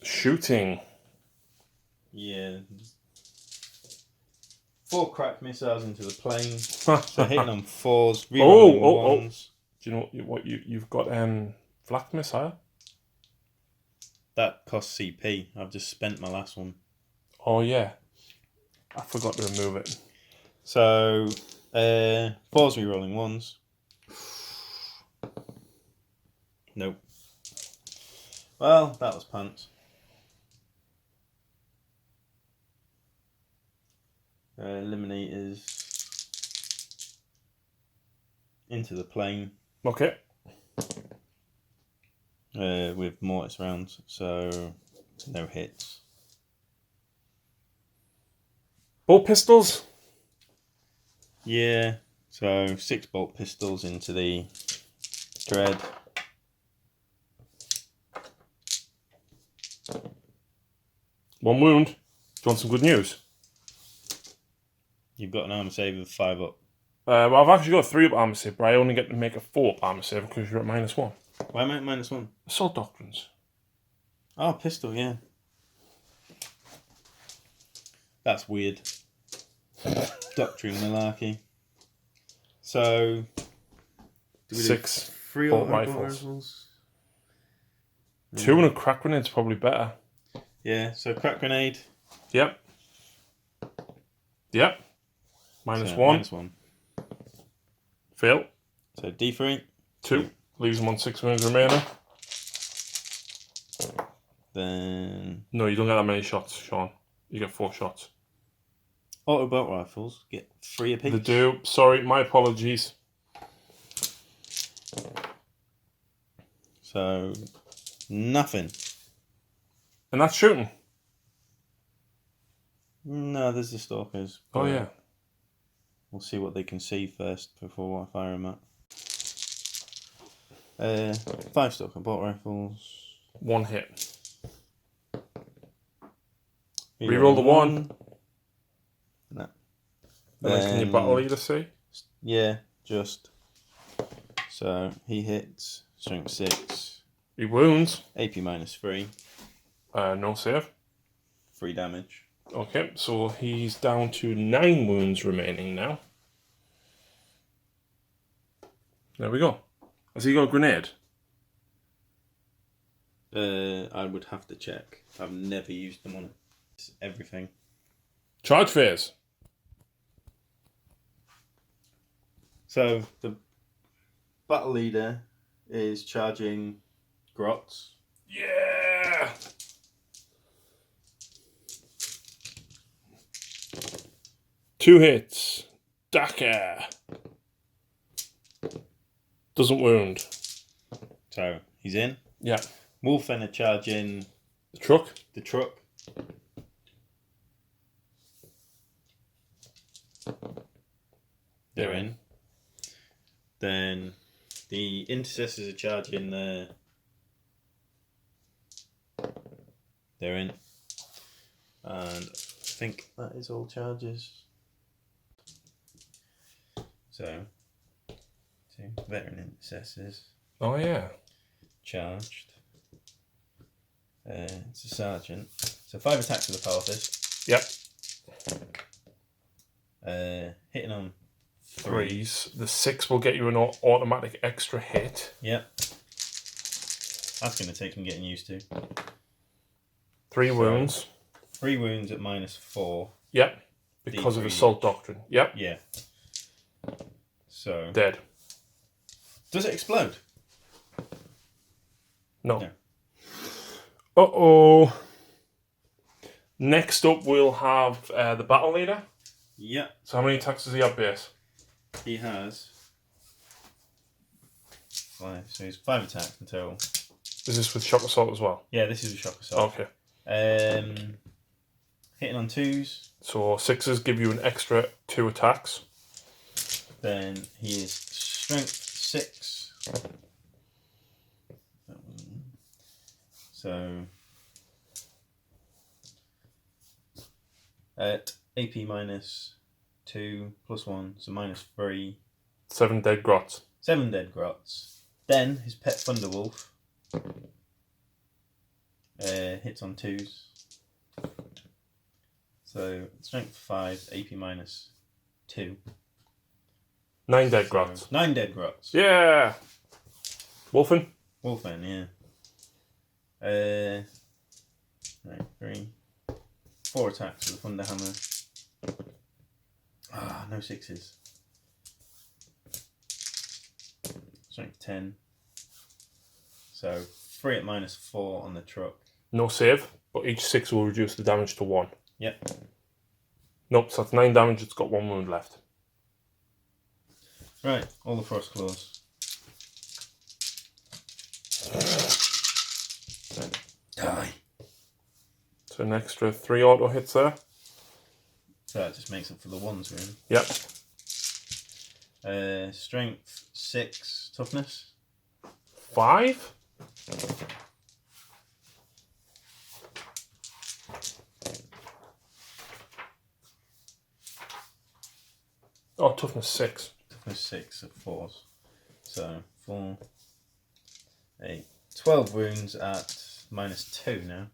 Shooting. Yeah. 4 crack missiles into the plane. So hitting on 4s, rerolling 1s. Do you know what you've got? Flak missile. That costs CP. I've just spent my last one. Oh yeah. I forgot to remove it. So 4s rerolling 1s. Nope. Well, that was pants. Eliminators into the plane. Okay. With mortis rounds, so no hits. Bolt pistols? Yeah, so 6 bolt pistols into the dread. One wound. Do you want some good news? You've got an armor save of 5 up. Well, I've actually got a 3 up armor save, but I only get to make a 4 up armor save because you're at -1. Why am I at -1? Assault Doctrines. Oh, pistol, yeah. That's weird. Doctrine malarkey. So, 6 3 bolt rifles. 2 and a crack grenade's probably better. Yeah, so crack grenade. Yep. Yep. -1. -1. Fail. So D3. 2. Leaves him on 6 wounds remaining. Then... No, you don't get that many shots, Shaun. You get 4 shots. Auto bolt rifles get 3 apiece. They do. Sorry, my apologies. So, nothing. And that's shooting. No, there's the stalkers. Oh, yeah. We'll see what they can see first before I fire them at. 5 stalker bolt rifles. 1 hit. Reroll the 1. No. And then can your battle leader see? Yeah, just. So he hits, strength 6. He wounds. AP -3. No save. 3 damage. Okay, so he's down to 9 wounds remaining now. There we go. Has he got a grenade? I would have to check. I've never used them on it. It's everything. Charge phase. So the battle leader is charging grots. Yeah! Two hits. Daka. Doesn't wound. So he's in. Yeah. Wolfen are charging the truck. They're in. Then the intercessors are charging the. They're in. And I think that is all charges. So, 2 veteran intercessors. Oh yeah. Charged. It's a sergeant. So 5 attacks with a power fist. Yep. Hitting on 3s. The 6 will get you an automatic extra hit. Yep. That's going to take some getting used to. 3 wounds. 3 wounds at -4. Yep. Because of assault doctrine. Yep. Yeah. So. Dead. Does it explode? No. Uh-oh. Next up, we'll have the battle leader. Yeah. So how many attacks does he have base? He has 5. So he's 5 attacks in total. Is this with shock assault as well? Yeah, this is a shock assault. Okay. Hitting on 2s. So 6s give you an extra 2 attacks. Then he is strength 6. So at AP -2 +1, so -3. 7 dead grots. 7 dead grots. Then his pet Thunderwolf hits on 2s. So strength 5, AP -2. 9 dead grots. 9 dead grots. Yeah. Wolfen. Yeah. 3, 4 attacks with a thunder hammer. No 6s. Strength 10. So 3 at -4 on the truck. No save, but each 6 will reduce the damage to 1. Yep. Nope, so that's 9 damage, it's got 1 wound left. Right, all the frost claws. Die. So an extra 3 auto hits there. So that just makes up for the 1s, really. Yep. Strength 6, toughness 5. Oh, toughness 6. Toughness 6 at 4s. So 4, 8, 12 wounds at -2 now.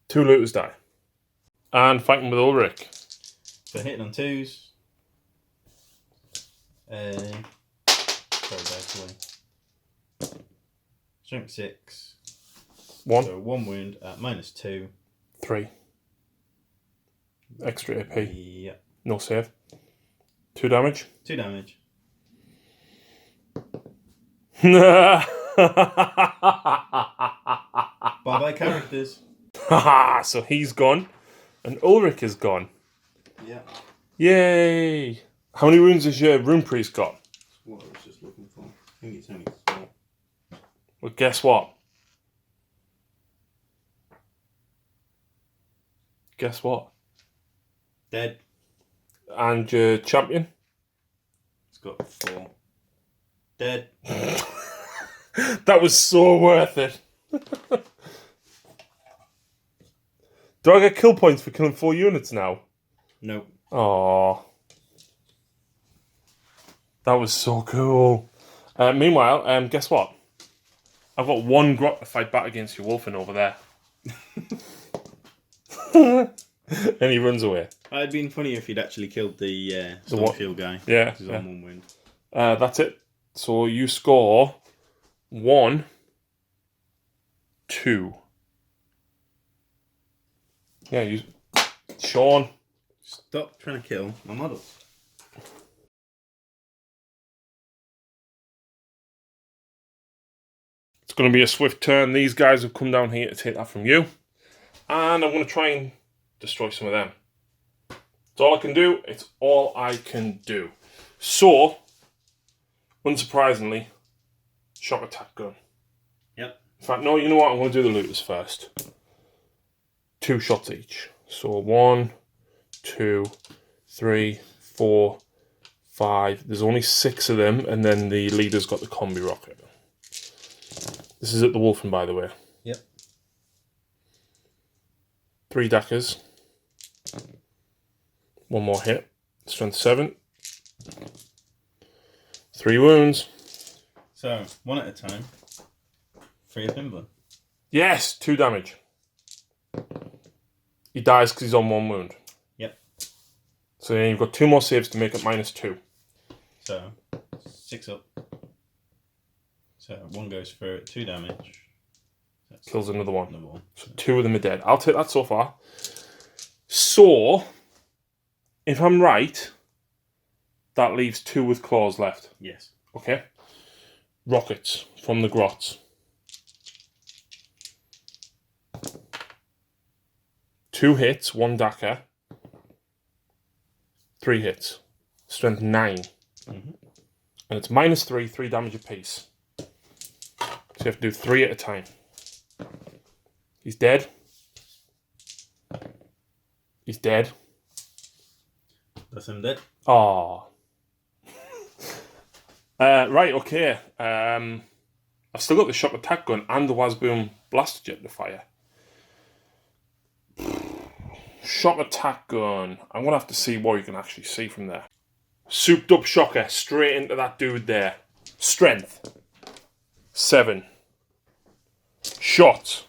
Two looters die. And fighting with Ulrich. So hitting on 2s. Sorry, back away. Strength 6. 1. So 1 wound at -2. 3. Extra AP. Yep. No save. 2 damage. 2 damage. Bye-bye characters. So he's gone. And Ulrich is gone. Yeah. Yay! How many wounds has your rune priest got? That's what I was just looking for. I think it's only 4. Well, guess what? Guess what? Dead. And your champion? It's got 4. Dead. That was so worth it. Do I get kill points for killing 4 units now? Nope. Oh, that was so cool. Meanwhile, guess what? I've got 1 grot to fight back against your wolfen over there. And he runs away. It'd been funny if he'd actually killed the storm shield guy. Yeah. He's on 1 wound. That's it. So you score 1, 2. Yeah, you... Shaun. Stop trying to kill my models. It's going to be a swift turn. These guys have come down here to take that from you. And I'm going to try and destroy some of them. It's all I can do. It's all I can do. So, unsurprisingly, shock attack gun. Yep. In fact, no, you know what? I'm going to do the looters first. 2 shots each. So 1, 2, 3, 4, 5. There's only 6 of them, and then the leader's got the combi rocket. This is at the wolfen, by the way. Yep. 3 dackers. 1 more hit. Strength 7. 3 wounds. So, 1 at a time. 3 of Pimble. Yes, 2 damage. He dies because he's on 1 wound. Yep. So then you've got 2 more saves to make it -2. So, 6 up. So, 1 goes for 2 damage. That's kills another one. Another one. So 2 of them are dead. I'll take that so far. So, if I'm right, that leaves 2 with claws left. Yes. Okay. Rockets from the grots. 2 hits, 1 dacker. 3 hits. Strength 9. Mm-hmm. And it's -3, 3 damage apiece. So you have to do 3 at a time. He's dead. He's dead. That's him dead. Oh. Right, okay. I've still got the shock attack gun and the Wasboom blaster jet to fire. Shock attack gun. I'm going to have to see what you can actually see from there. Souped up shocker straight into that dude there. Strength 7. Shot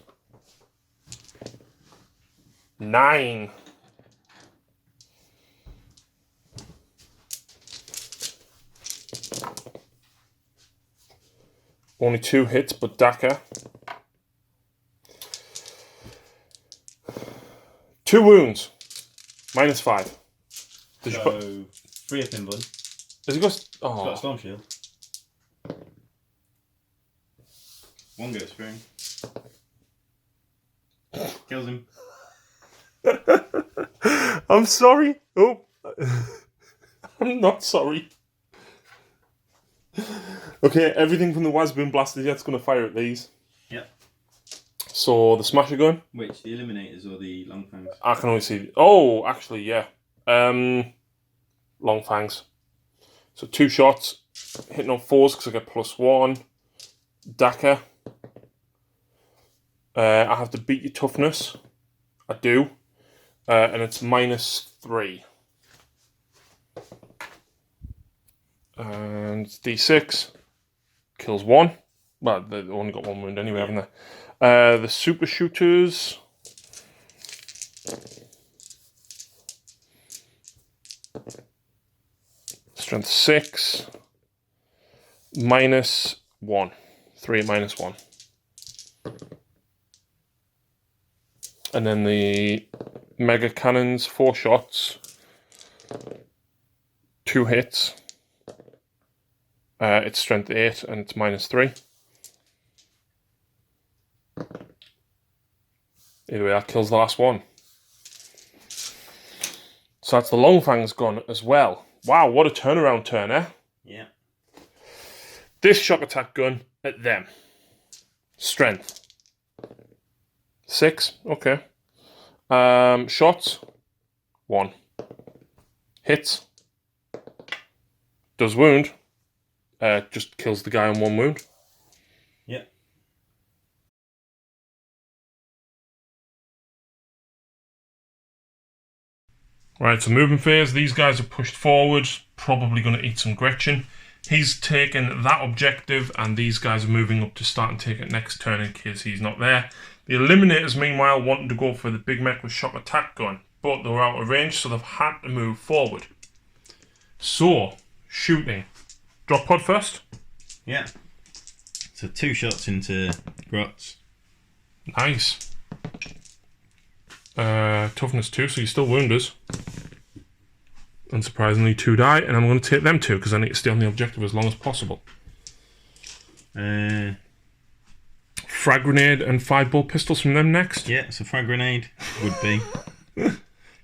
9. Only 2 hits, but dacker. 2 wounds. -5. So, 3 of Pimble. Has he got... Oh. He's got a storm shield. 1 goes through. Kills him. I'm sorry. Oh. I'm not sorry. Okay, everything from the Wasboom blaster jet's going to fire at these. Yep. So, the smasher gun. Which, the eliminators or the long fangs? I can only see... Oh, actually, yeah. Long fangs. So 2 shots. Hitting on 4s because I get +1. Dacker. I have to beat your toughness. I do. And it's -3. And D6. Kills 1. Well, they've only got 1 wound anyway, haven't they? The super shooters. Strength 6. -1. 3 at -1. And then the mega cannons, 4 shots. 2 hits. It's strength 8 and it's -3. Either way, that kills the last one. So that's the long fangs gone as well. Wow, what a turnaround turn, eh? Yeah. This shock attack gun at them. Strength 6, okay. Shots 1. Hits. Does wound. Just kills the guy on 1 wound. Yep. Right, so moving phase. These guys are pushed forward. Probably going to eat some Gretchen. He's taken that objective, and these guys are moving up to start and take it next turn in case he's not there. The Eliminators, meanwhile, wanted to go for the big mech with shock attack gun, but they were out of range, so they've had to move forward. So, shooting. Drop pod first? Yeah. So 2 shots into Grots. Nice. Toughness 2, so you still wound us. Unsurprisingly, 2 die, and I'm going to take them 2 because I need to stay on the objective as long as possible. Frag grenade and 5 bolt pistols from them next. Yeah, so frag grenade would be.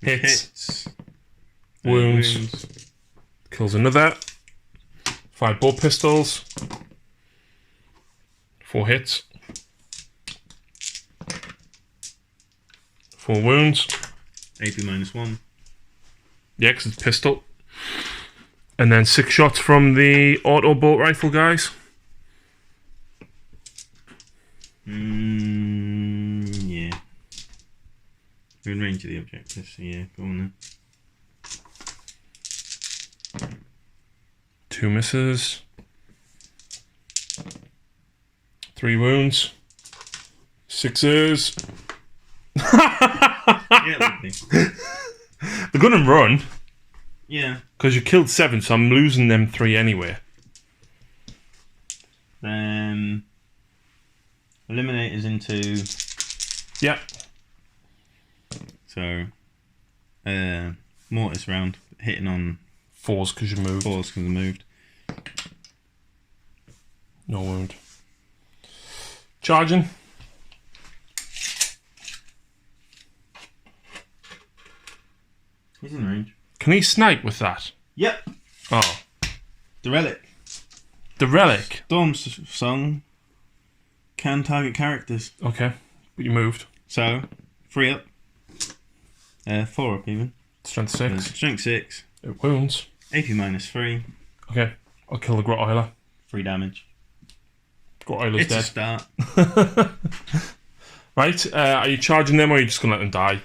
Hits. Wounds. Kills another. 5 bolt pistols. 4 hits. 4 wounds. AP -1. Yeah, because it's pistol. And then 6 shots from the auto bolt rifle guys. Yeah. We're in range of the objective, so yeah, go on then. 2 misses. 3 wounds. 6s. Yeah, lovely. They're gonna run. Yeah. Because you killed 7, so I'm losing them 3 anyway. Eliminators into. Yeah. So, mortis round, hitting on 4s because you moved. 4s because I moved. No wound. Charging. He's in range. Can he snipe with that? Yep. Oh. The relic. The relic? Storm song can target characters. Okay. But you moved. So, 3 up. 4 up even. Strength 6. Strength 6. It wounds. AP -3. Okay. I'll kill the Grot 3 damage. Grot It's dead. a start. Right. Are you charging them or are you just going to let them die?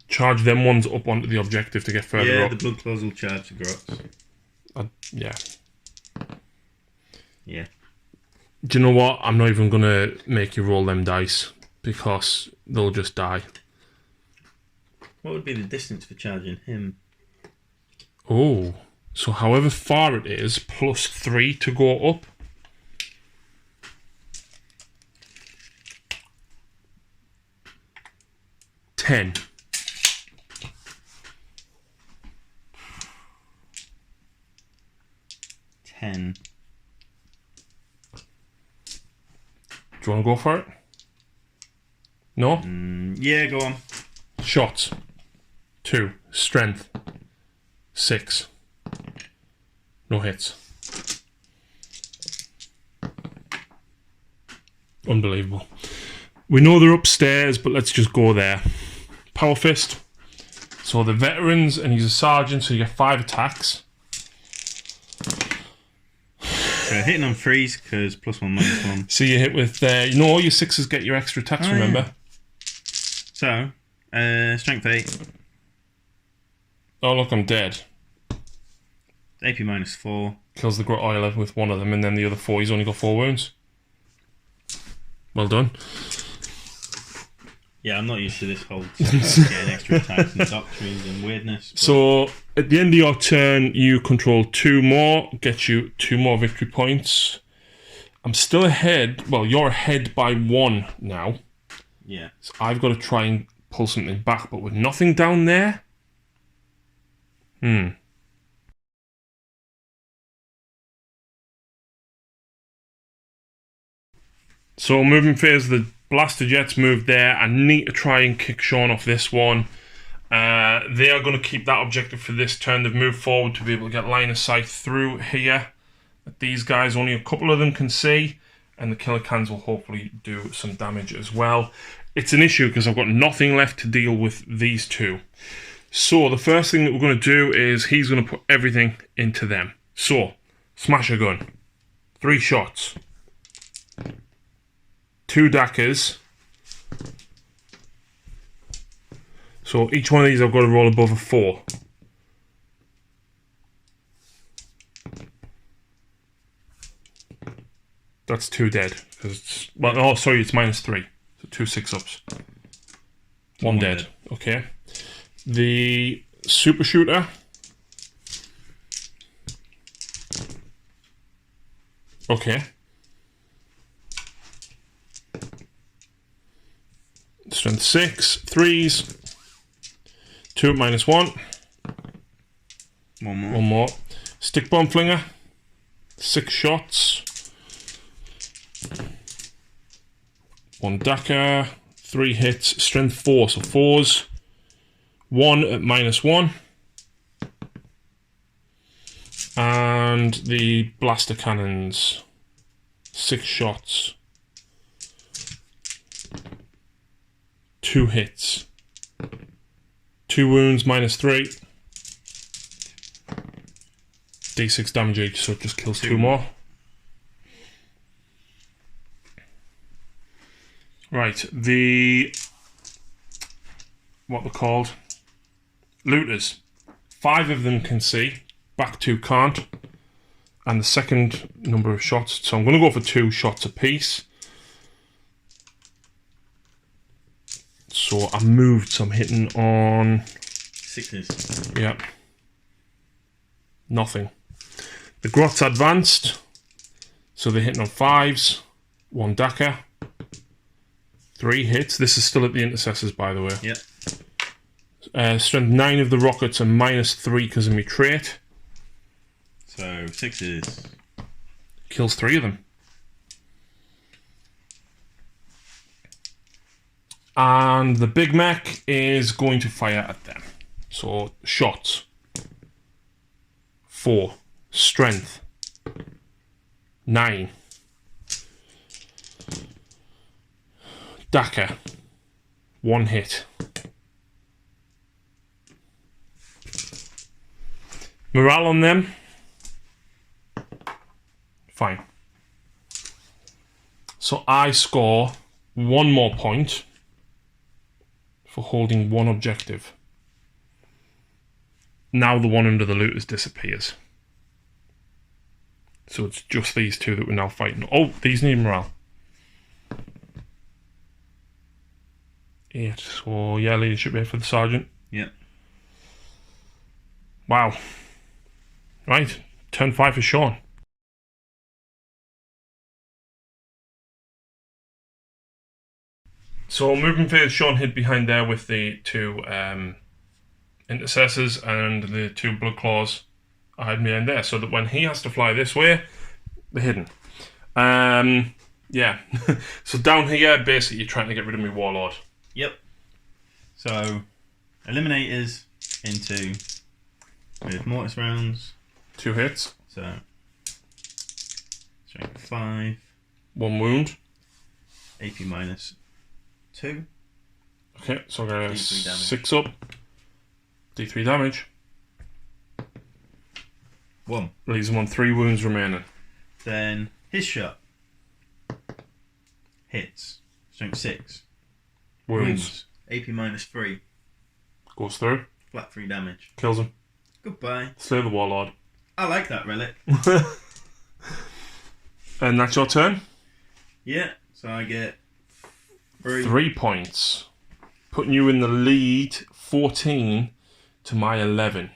Charge them ones up onto the objective to get further up. The blood claws will charge the Grots. Yeah. Yeah. Do you know what? I'm not even going to make you roll them dice because they'll just die. What would be the distance for charging him? Oh. So however far it is, plus 3 to go up. $10. $10. Do you want to go for it? No? Yeah, go on. Shots. 2. Strength. 6. No hits. Unbelievable. We know they're upstairs, but let's just go there. Power Fist. So the veterans, and he's a sergeant, so you get 5 attacks. So hitting on 3s, because +1, -1. So you hit with, all your 6s get your extra attacks, remember? Yeah. So, strength 8. Oh, look, I'm dead. AP -4. Kills the Grot Oiler with 1 of them, and then the other 4, he's only got 4 wounds. Well done. Yeah, I'm not used to this whole getting extra attacks and doctrines and weirdness. So, at the end of your turn, you control 2 more, get you 2 more victory points. I'm still ahead. Well, you're ahead by 1 now. Yeah. So I've got to try and pull something back, but with nothing down there. So moving phase, the blaster jets moved there. I need to try and kick Shaun off this one. They are going to keep that objective for this turn. They've moved forward to be able to get line of sight through here. These guys, only a couple of them can see. and the killer cans will hopefully do some damage as well. It's an issue because I've got nothing left to deal with these two. So the first thing that we're going to do is he's going to put everything into them. So, smasher gun. 3 shots. 2 dackers. So each one of these I've got to roll above a 4. That's 2 dead. It's, well, oh, sorry, it's -3. So 2 6-ups. 1 dead. Okay. The super shooter. Okay. Strength 6. 3s. 2 at -1. One more. Stick bomb flinger. 6 shots. 1 dacker. 3 hits. Strength 4. So 4s. 1 at -1. And the blaster cannons. 6 shots. 2 hits. 2 wounds, -3. D6 damage each, so it just kills 2 more. Right, what they're called? Looters. 5 of them can see, back 2 can't. And the second number of shots, so I'm going to go for 2 shots apiece. So I moved, so I'm hitting on 6s. Yeah. Nothing. The Grot's advanced, so they're hitting on 5s. 1 dacker. 3 hits. This is still at the intercessors, by the way. Yep. Strength 9 of the rockets and -3 because of my trait. So 6s. Kills 3 of them. And the big mech is going to fire at them. So shots. 4. Strength. 9. Dacker. 1 hit. Morale on them. Fine. So I score 1 more point for holding 1 objective. Now the one under the looters disappears. So it's just these 2 that we're now fighting. Oh, these need morale. 8. So yeah, leadership here for the sergeant. Yep. Wow. Right. Turn 5 for Shaun. So moving phase, Shaun hid behind there with the 2 intercessors and the 2 blood claws. I hide behind there so that when he has to fly this way, they're hidden. Yeah. So down here, basically, you're trying to get rid of my warlord. Yep. So eliminators into with mortis rounds. 2 hits. So strength 5. 1 wound. AP -2. Okay, so I got a D3 damage. 6 up. D3 damage. 1. Leaves him on 3 wounds remaining. Then his shot. Hits. Strength 6. Wounds. AP -3. Goes through. Flat 3 damage. Kills him. Goodbye. Slay the warlord. I like that relic. And that's your turn? Yeah. So I get 3. 3 points. Putting you in the lead 14 to my 11.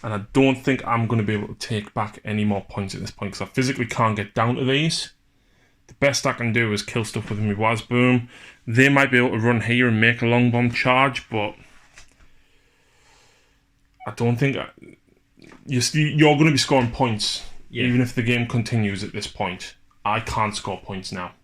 And I don't think I'm going to be able to take back any more points at this point because I physically can't get down to these. The best I can do is kill stuff with my Wazboom. They might be able to run here and make a long bomb charge, but I don't think you're going to be scoring points, even if the game continues at this point. I can't score points now.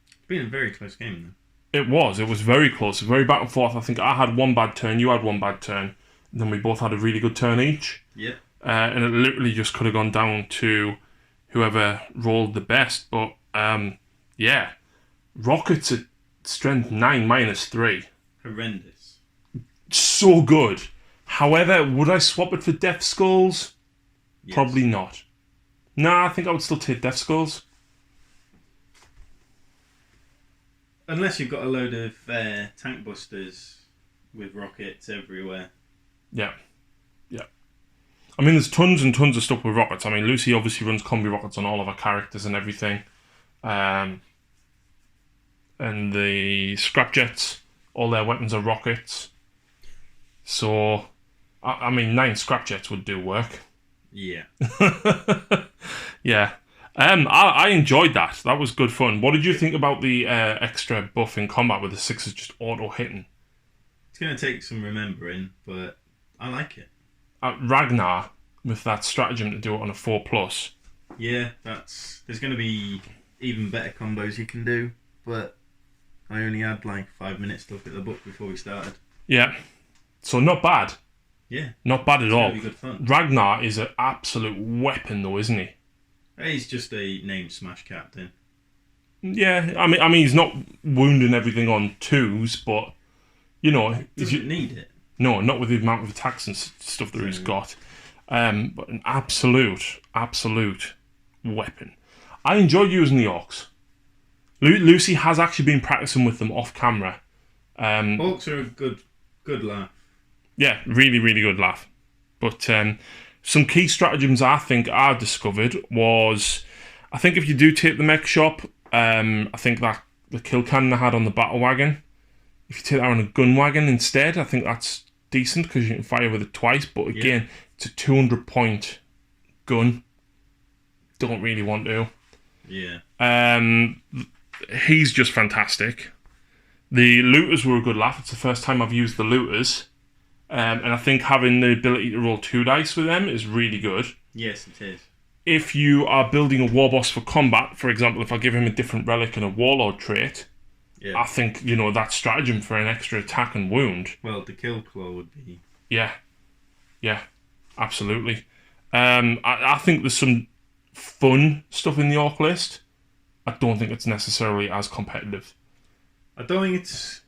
It's been a very close game, though. It was very close, very back and forth. I think I had 1 bad turn, you had 1 bad turn, and then we both had a really good turn each. Yeah. And it literally just could have gone down to whoever rolled the best. But yeah, rockets at strength 9 -3. Horrendous. So good. However, would I swap it for Death Skulls? Yes. Probably not. Nah, I think I would still take Death Skulls. Unless you've got a load of tank busters with rockets everywhere. Yeah. Yeah. I mean, there's tons and tons of stuff with rockets. I mean, Lucy obviously runs combi rockets on all of her characters and everything. And the scrapjets, all their weapons are rockets. So, I mean, 9 scrapjets would do work. Yeah. Yeah. I enjoyed that. That was good fun. What did you think about the extra buff in combat with the 6s just auto-hitting? It's going to take some remembering, but I like it. Ragnar, with that stratagem to do it on a 4+. Yeah, there's going to be even better combos you can do, but I only had like 5 minutes to look at the book before we started. Yeah. So not bad. Yeah. Not bad at all. It's going to be good fun. Ragnar is an absolute weapon though, isn't he? He's just a named Smash Captain. Yeah, I mean he's not wounding everything on 2s, but you know, he doesn't need it. No, not with the amount of attacks and stuff that he's got. But an absolute weapon. I enjoy using the Orks. Lucy has actually been practicing with them off camera. Orks are a good laugh. Yeah, really, really good laugh. But some key stratagems I think I discovered was, I think if you do take the mech shop, I think that the kill cannon I had on the battle wagon, if you take that on a gun wagon instead, I think that's decent because you can fire with it twice. But again, it's a 200-point gun. Don't really want to. Yeah. He's just fantastic. The looters were a good laugh. It's the first time I've used the looters. And I think having the ability to roll 2 dice with them is really good. Yes, it is. If you are building a war boss for combat, for example, if I give him a different relic and a warlord trait, I think, you know, that stratagem for an extra attack and wound. Well, the kill claw would be... Yeah, absolutely. I think there's some fun stuff in the Orc list. I don't think it's necessarily as competitive. I don't think it's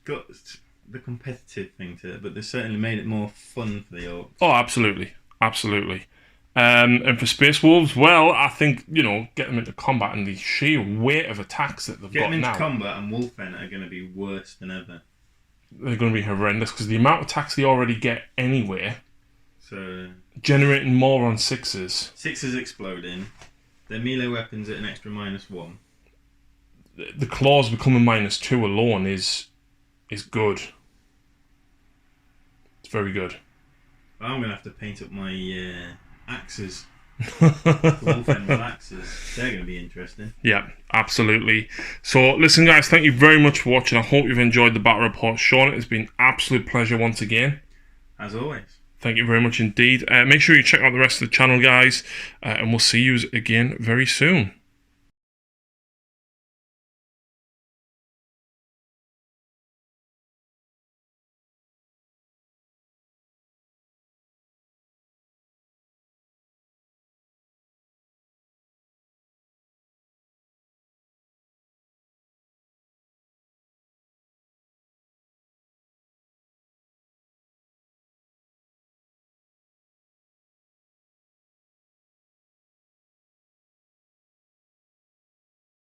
got the competitive thing to it, but they certainly made it more fun for the Orcs. Oh, absolutely. And for Space Wolves, well, I think, you know, get them into combat and the sheer weight of attacks that they've got now. Get them into combat and Wolfen are going to be worse than ever. They're going to be horrendous because the amount of attacks they already get anyway. So generating more on 6s. 6s exploding. Their melee weapons at an extra -1. The claws becoming -2 alone is good. It's very good. I'm going to have to paint up my axes. The wolf end axes. They're going to be interesting. Yeah, absolutely. So, listen, guys, thank you very much for watching. I hope you've enjoyed the battle report. Shaun, it has been an absolute pleasure once again. As always. Thank you very much indeed. Make sure you check out the rest of the channel, guys, and we'll see you again very soon.